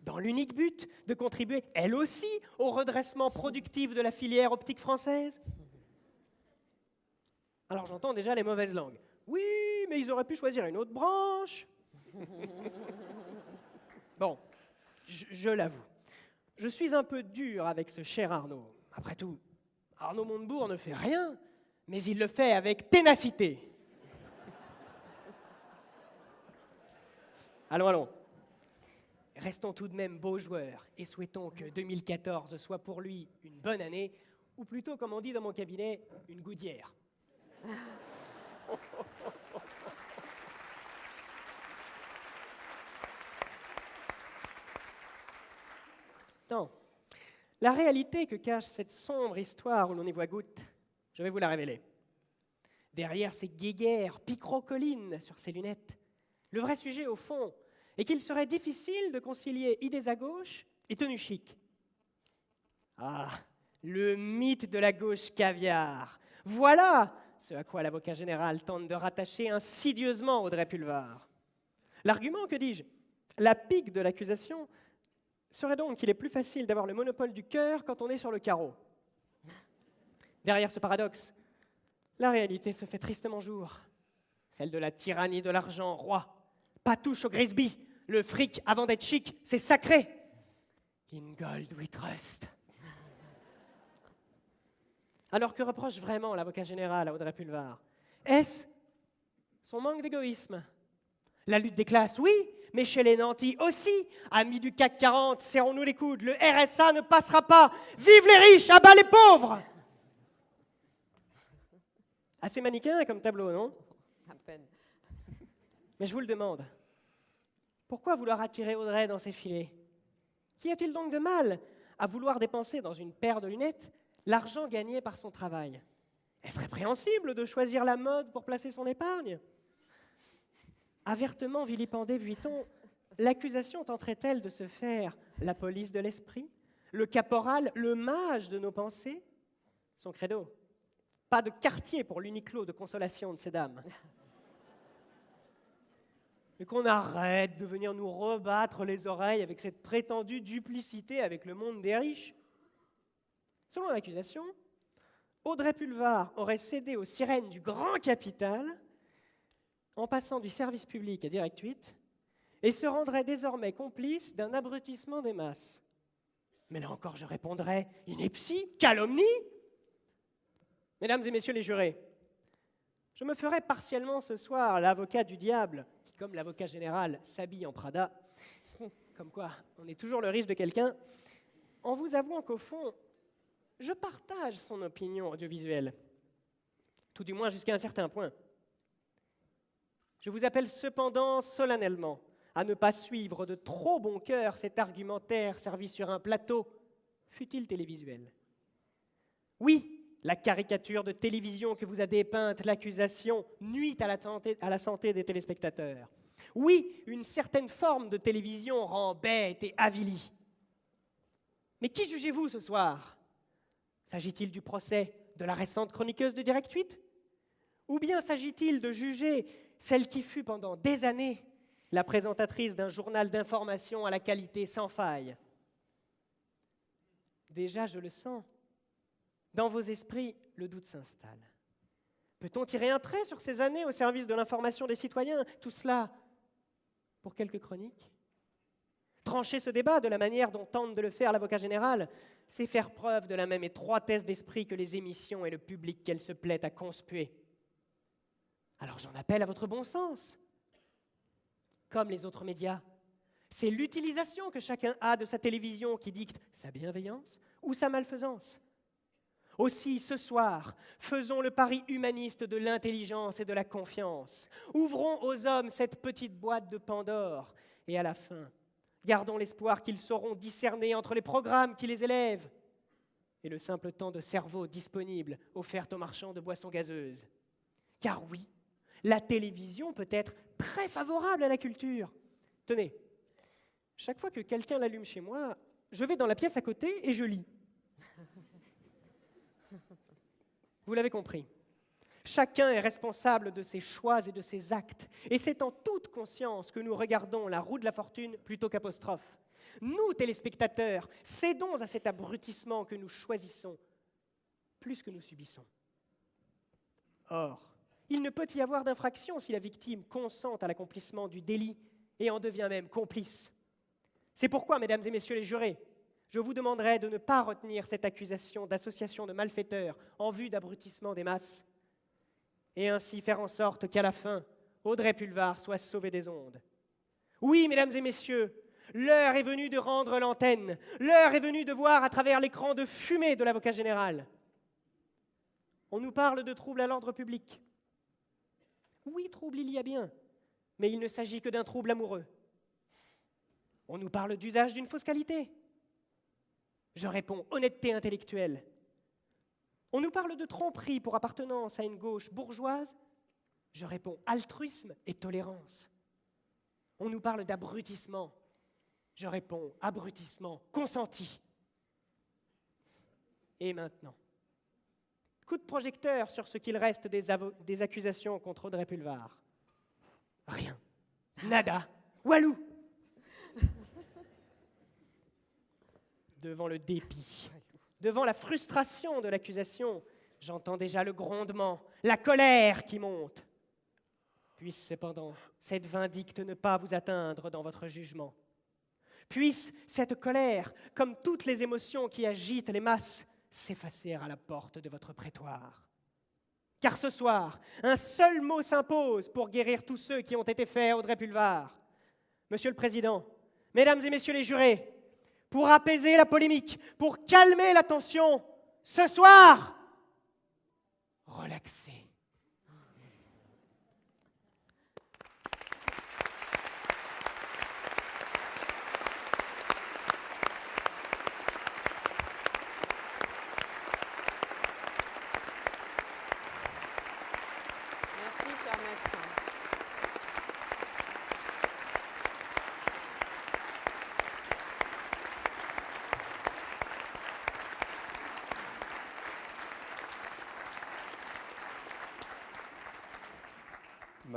dans l'unique but de contribuer, elle aussi, au redressement productif de la filière optique française ? Alors j'entends déjà les mauvaises langues. Oui, mais ils auraient pu choisir une autre branche. Bon, je l'avoue, je suis un peu dur avec ce cher Arnaud. Après tout, Arnaud Montebourg ne fait rien, mais il le fait avec ténacité. Allons. Restons tout de même beaux joueurs et souhaitons que 2014 soit pour lui une bonne année, ou plutôt, comme on dit dans mon cabinet, une goudière. Non. La réalité que cache cette sombre histoire où l'on y voit goutte, je vais vous la révéler. Derrière ces guéguerres picrocolines sur ses lunettes, le vrai sujet, au fond, est qu'il serait difficile de concilier idées à gauche et tenue chic. Ah, le mythe de la gauche caviar. Voilà ce à quoi l'avocat général tente de rattacher insidieusement Audrey Pulvar. L'argument, que dis-je, la pique de l'accusation, serait donc qu'il est plus facile d'avoir le monopole du cœur quand on est sur le carreau. Derrière ce paradoxe, la réalité se fait tristement jour. Celle de la tyrannie de l'argent roi. Pas touche au Grisby. Le fric, avant d'être chic, c'est sacré. In gold we trust. Alors que reproche vraiment l'avocat général à Audrey Pulvar ? Est-ce son manque d'égoïsme ? La lutte des classes, oui, mais chez les nantis aussi. Amis du CAC 40, serrons-nous les coudes, le RSA ne passera pas. Vive les riches, à bas les pauvres ! Assez manichéen comme tableau, non ? À peine. Mais je vous le demande, pourquoi vouloir attirer Audrey dans ses filets? Qu'y a-t-il donc de mal à vouloir dépenser dans une paire de lunettes l'argent gagné par son travail? Est-ce répréhensible de choisir la mode pour placer son épargne? Avertement vilipendé, vuit-on, l'accusation tenterait-elle de se faire la police de l'esprit, le caporal, le mage de nos pensées? Son credo, pas de quartier pour l'Uniqlo de consolation de ces dames. Et qu'on arrête de venir nous rebattre les oreilles avec cette prétendue duplicité avec le monde des riches. Selon l'accusation, Audrey Pulvar aurait cédé aux sirènes du grand capital en passant du service public à Direct 8 et se rendrait désormais complice d'un abrutissement des masses. Mais là encore, je répondrais ineptie, calomnie. Mesdames et messieurs les jurés, je me ferai partiellement ce soir l'avocat du diable, qui, comme l'avocat général, s'habille en Prada. Comme quoi, on est toujours le riche de quelqu'un, en vous avouant qu'au fond, je partage son opinion audiovisuelle, tout du moins jusqu'à un certain point. Je vous appelle cependant solennellement à ne pas suivre de trop bon cœur cet argumentaire servi sur un plateau, fût-il télévisuel. Oui, la caricature de télévision que vous a dépeinte l'accusation nuit à la santé des téléspectateurs. Oui, une certaine forme de télévision rend bête et avilie. Mais qui jugez-vous ce soir? S'agit-il du procès de la récente chroniqueuse de Direct 8? Ou bien s'agit-il de juger celle qui fut pendant des années la présentatrice d'un journal d'information à la qualité sans faille? Déjà, je le sens, dans vos esprits, le doute s'installe. Peut-on tirer un trait sur ces années au service de l'information des citoyens? Tout cela pour quelques chroniques? Trancher ce débat de la manière dont tente de le faire l'avocat général, c'est faire preuve de la même étroitesse d'esprit que les émissions et le public qu'elles se plaît à conspuer. Alors j'en appelle à votre bon sens. Comme les autres médias, c'est l'utilisation que chacun a de sa télévision qui dicte sa bienveillance ou sa malfaisance. Aussi, ce soir, faisons le pari humaniste de l'intelligence et de la confiance. Ouvrons aux hommes cette petite boîte de Pandore et à la fin, gardons l'espoir qu'ils sauront discerner entre les programmes qui les élèvent et le simple temps de cerveau disponible offert aux marchands de boissons gazeuses. Car oui, la télévision peut être très favorable à la culture. Tenez, chaque fois que quelqu'un l'allume chez moi, je vais dans la pièce à côté et je lis. Vous l'avez compris, chacun est responsable de ses choix et de ses actes, et c'est en toute conscience que nous regardons la roue de la fortune plutôt qu'apostrophe. Nous, téléspectateurs, cédons à cet abrutissement que nous choisissons plus que nous subissons. Or, il ne peut y avoir d'infraction si la victime consent à l'accomplissement du délit et en devient même complice. C'est pourquoi, mesdames et messieurs les jurés, je vous demanderai de ne pas retenir cette accusation d'association de malfaiteurs en vue d'abrutissement des masses et ainsi faire en sorte qu'à la fin, Audrey Pulvar soit sauvée des ondes. Oui, mesdames et messieurs, l'heure est venue de rendre l'antenne, l'heure est venue de voir à travers l'écran de fumée de l'avocat général. On nous parle de troubles à l'ordre public. Oui, trouble il y a bien, mais il ne s'agit que d'un trouble amoureux. On nous parle d'usage d'une fausse qualité. Je réponds honnêteté intellectuelle. On nous parle de tromperie pour appartenance à une gauche bourgeoise. Je réponds altruisme et tolérance. On nous parle d'abrutissement. Je réponds abrutissement consenti. Et maintenant, coup de projecteur sur ce qu'il reste des accusations contre Audrey Pulvar. Rien. Nada. Walou. Devant le dépit, devant la frustration de l'accusation, j'entends déjà le grondement, la colère qui monte. Puisse cependant cette vindicte ne pas vous atteindre dans votre jugement. Puisse cette colère, comme toutes les émotions qui agitent les masses, s'effacer à la porte de votre prétoire. Car ce soir, un seul mot s'impose pour guérir tous ceux qui ont été faits à Audrey Pulvar. Monsieur le Président, Mesdames et Messieurs les jurés, pour apaiser la polémique, pour calmer la tension, ce soir, relaxez.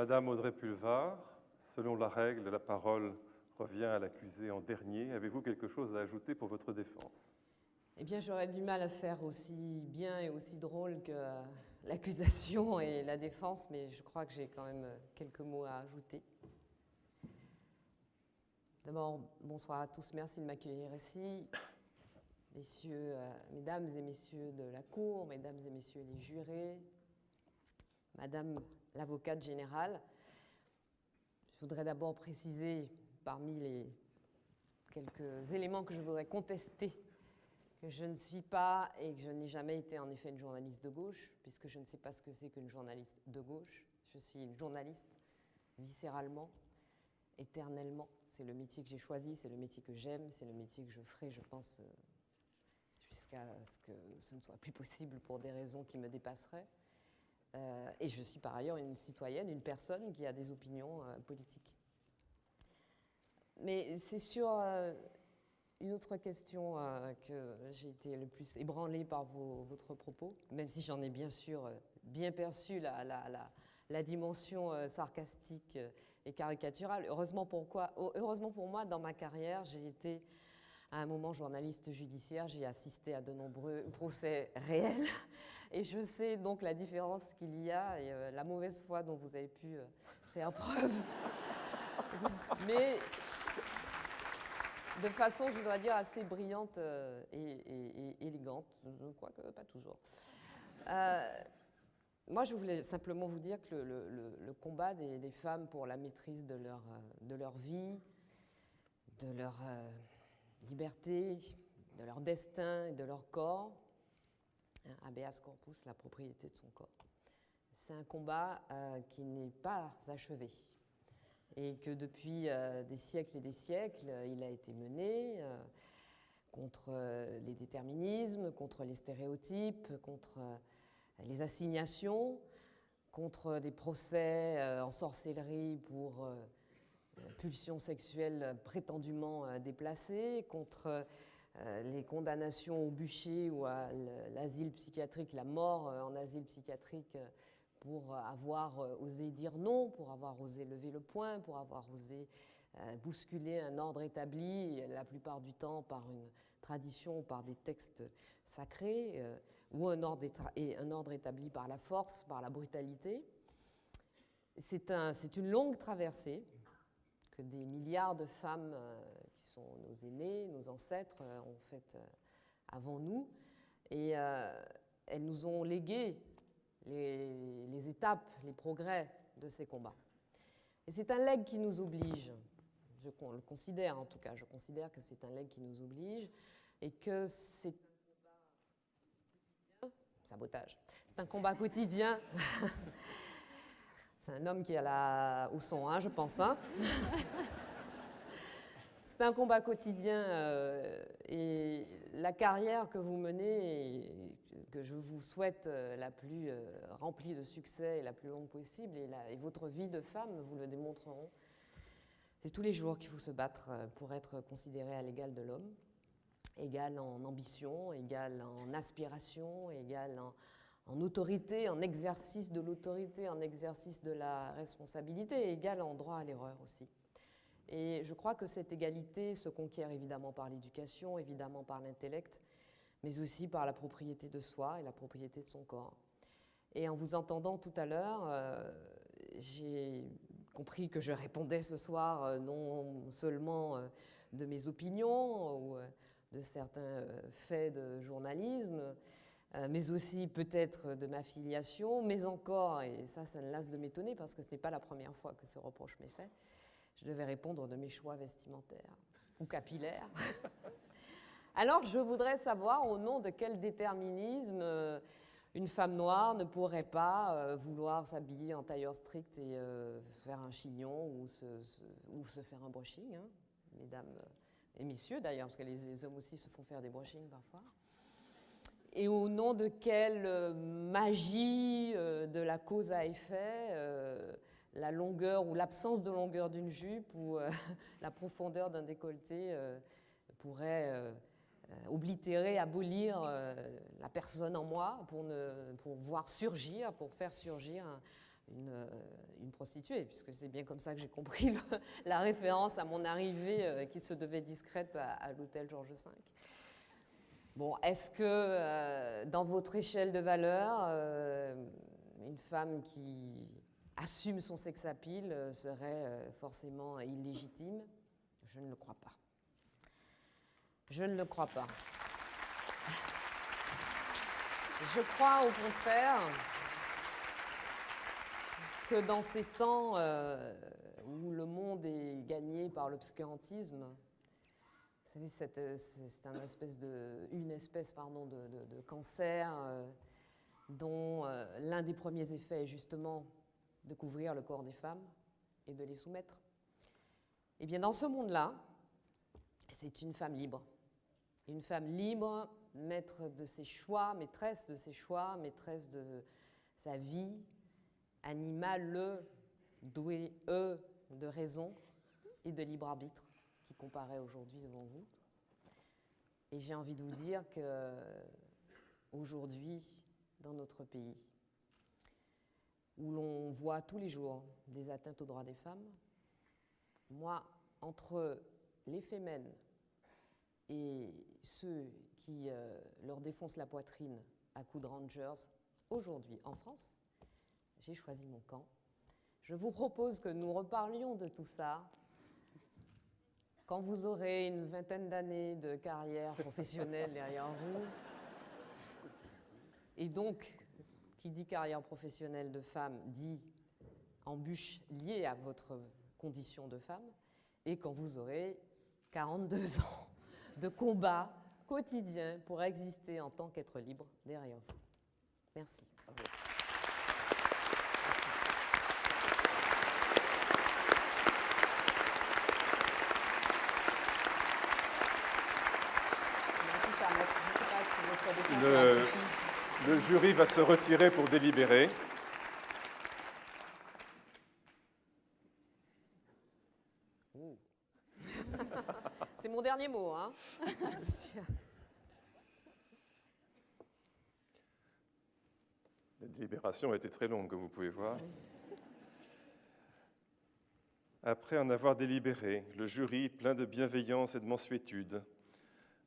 Madame Audrey Pulvar, selon la règle, la parole revient à l'accusé en dernier. Avez-vous quelque chose à ajouter pour votre défense? Eh bien, j'aurais du mal à faire aussi bien et aussi drôle que l'accusation et la défense, mais je crois que j'ai quand même quelques mots à ajouter. D'abord, bonsoir à tous, merci de m'accueillir ici. Messieurs, mesdames et messieurs de la Cour, mesdames et messieurs les jurés, madame l'avocate générale, je voudrais d'abord préciser, parmi les quelques éléments que je voudrais contester, que je ne suis pas et que je n'ai jamais été en effet une journaliste de gauche, puisque je ne sais pas ce que c'est qu'une journaliste de gauche. Je suis une journaliste viscéralement, éternellement. C'est le métier que j'ai choisi, c'est le métier que j'aime, c'est le métier que je ferai, je pense, jusqu'à ce que ce ne soit plus possible pour des raisons qui me dépasseraient. Et je suis par ailleurs une citoyenne, une personne qui a des opinions politiques. Mais c'est sur une autre question que j'ai été le plus ébranlée par votre propos, même si j'en ai bien sûr bien perçu la dimension sarcastique et caricaturale. Heureusement pour moi, dans ma carrière, j'ai été à un moment journaliste judiciaire, j'ai assisté à de nombreux procès réels et je sais donc la différence qu'il y a et la mauvaise foi dont vous avez pu faire preuve. Mais de façon, je dois dire, assez brillante et élégante, quoique pas toujours. Moi, je voulais simplement vous dire que le combat des femmes pour la maîtrise de leur vie, de leur liberté, de leur destin et de leur corps, habeas corpus, la propriété de son corps, c'est un combat qui n'est pas achevé. Et que depuis des siècles et des siècles, il a été mené contre les déterminismes, contre les stéréotypes, contre les assignations, contre des procès en sorcellerie pour pulsions sexuelles prétendument déplacées, contre les condamnations au bûcher ou à l'asile psychiatrique, la mort en asile psychiatrique, pour avoir osé dire non, pour avoir osé lever le poing, pour avoir osé bousculer un ordre établi, la plupart du temps par une tradition ou par des textes sacrés, ou un ordre établi par la force, par la brutalité. C'est une longue traversée que des milliards de femmes qui sont nos aînés, nos ancêtres, ont faite avant nous, et elles nous ont légué les étapes, les progrès de ces combats. Et c'est un legs qui nous oblige, je le considère en tout cas, je considère que c'est un legs qui nous oblige et que c'est un combat sabotage. C'est un combat quotidien. C'est un homme qui a au son, je pense. C'est un combat quotidien et la carrière que vous menez et que je vous souhaite la plus remplie de succès et la plus longue possible, et votre vie de femme vous le démontreront. C'est tous les jours qu'il faut se battre pour être considéré à l'égal de l'homme, égal en ambition, égal en aspiration, égal en autorité, en exercice de l'autorité, en exercice de la responsabilité, et égal en droit à l'erreur aussi. Et je crois que cette égalité se conquiert évidemment par l'éducation, évidemment par l'intellect, mais aussi par la propriété de soi et la propriété de son corps. Et en vous entendant tout à l'heure, j'ai compris que je répondais ce soir non seulement de mes opinions ou de certains faits de journalisme, mais aussi peut-être de ma filiation, mais encore, et ça ne lasse de m'étonner parce que ce n'est pas la première fois que ce reproche m'est fait, je devais répondre de mes choix vestimentaires ou capillaires. Alors je voudrais savoir au nom de quel déterminisme une femme noire ne pourrait pas vouloir s'habiller en tailleur strict et faire un chignon ou se faire un brushing, mesdames et messieurs d'ailleurs, parce que les hommes aussi se font faire des brushings parfois. Et au nom de quelle magie de la cause à effet, la longueur ou l'absence de longueur d'une jupe ou la profondeur d'un décolleté pourrait oblitérer, abolir la personne en moi pour faire surgir une prostituée, puisque c'est bien comme ça que j'ai compris la référence à mon arrivée qui se devait discrète à l'hôtel Georges V. Bon, est-ce que dans votre échelle de valeur, une femme qui assume son sex-appeal serait forcément illégitime? Je ne le crois pas. Je ne le crois pas. Je crois au contraire que dans ces temps où le monde est gagné par l'obscurantisme, vous savez, c'est une espèce de cancer dont l'un des premiers effets est justement de couvrir le corps des femmes et de les soumettre. Eh bien, dans ce monde-là, c'est une femme libre. Une femme libre, maître de ses choix, maîtresse de ses choix, maîtresse de sa vie, animale, douée, de raison et de libre arbitre, qui comparaît aujourd'hui devant vous. Et j'ai envie de vous dire qu'aujourd'hui, dans notre pays, où l'on voit tous les jours des atteintes aux droits des femmes, moi, entre les fémènes et ceux qui leur défoncent la poitrine à coups de Rangers, aujourd'hui en France, j'ai choisi mon camp. Je vous propose que nous reparlions de tout ça quand vous aurez une vingtaine d'années de carrière professionnelle derrière vous. Et donc, qui dit carrière professionnelle de femme, dit embûche liée à votre condition de femme, et quand vous aurez 42 ans de combat quotidien pour exister en tant qu'être libre derrière vous. Merci. Merci Charlotte. Je ne sais pas si votre défense suffit. Le jury va se retirer pour délibérer. C'est mon dernier mot, hein. La délibération a été très longue, comme vous pouvez voir. Après en avoir délibéré, le jury, plein de bienveillance et de mansuétude,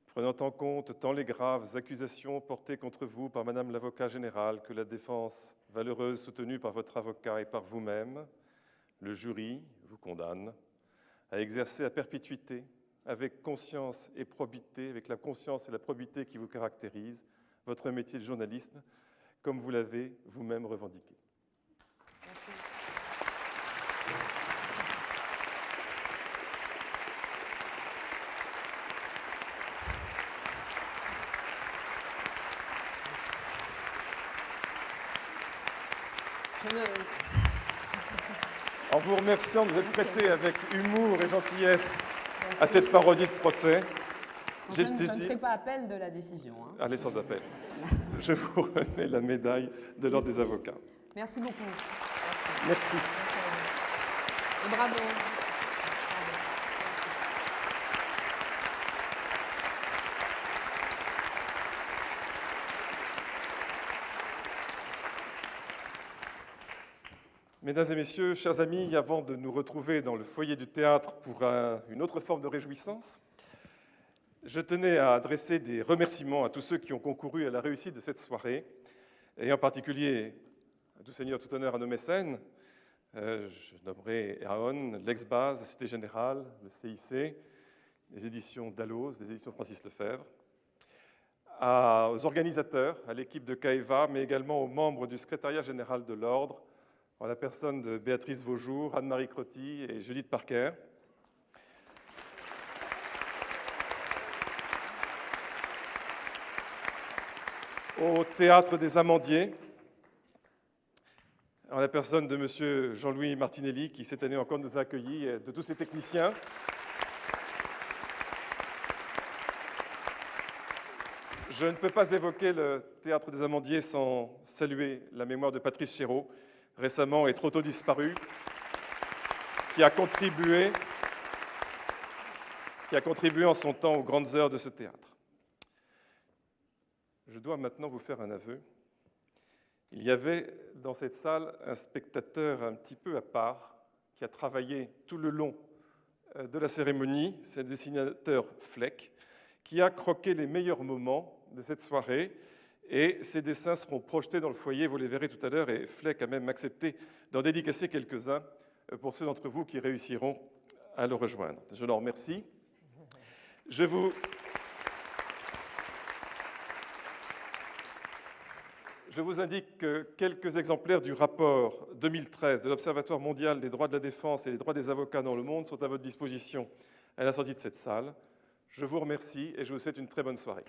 prenant en compte tant les graves accusations portées contre vous par Madame l'avocat général que la défense valeureuse soutenue par votre avocat et par vous-même, le jury vous condamne à exercer à perpétuité, avec conscience et probité, avec la conscience et la probité qui vous caractérisent, votre métier de journaliste, comme vous l'avez vous-même revendiqué. En vous remerciant de vous être prêté avec humour et gentillesse à cette parodie de procès, je ne ferai pas appel de la décision. Hein. Allez, sans appel. Je vous remets la médaille de l'Ordre des avocats. Merci beaucoup. Merci. Et bravo. Mesdames et messieurs, chers amis, avant de nous retrouver dans le foyer du théâtre pour une autre forme de réjouissance, je tenais à adresser des remerciements à tous ceux qui ont concouru à la réussite de cette soirée, et en particulier à tout seigneur, tout honneur à nos mécènes. Je nommerai Aon, l'ex-base, la Cité Générale, le CIC, les éditions Dalloz, les éditions Francis Lefebvre, aux organisateurs, à l'équipe de CAEVA, mais également aux membres du secrétariat général de l'Ordre, en la personne de Béatrice Vaujour, Anne-Marie Crotty et Judith Parker. Au Théâtre des Amandiers, en la personne de M. Jean-Louis Martinelli, qui cette année encore nous a accueillis, et de tous ses techniciens. Je ne peux pas évoquer le Théâtre des Amandiers sans saluer la mémoire de Patrice Chéreau, récemment et trop tôt disparu, qui a contribué en son temps aux grandes heures de ce théâtre. Je dois maintenant vous faire un aveu. Il y avait dans cette salle un spectateur un petit peu à part qui a travaillé tout le long de la cérémonie, c'est le dessinateur Fleck, qui a croqué les meilleurs moments de cette soirée. Et ces dessins seront projetés dans le foyer, vous les verrez tout à l'heure, et Fleck a même accepté d'en dédicacer quelques-uns pour ceux d'entre vous qui réussiront à le rejoindre. Je l'en remercie. Je vous indique que quelques exemplaires du rapport 2013 de l'Observatoire mondial des droits de la défense et des droits des avocats dans le monde sont à votre disposition à la sortie de cette salle. Je vous remercie et je vous souhaite une très bonne soirée.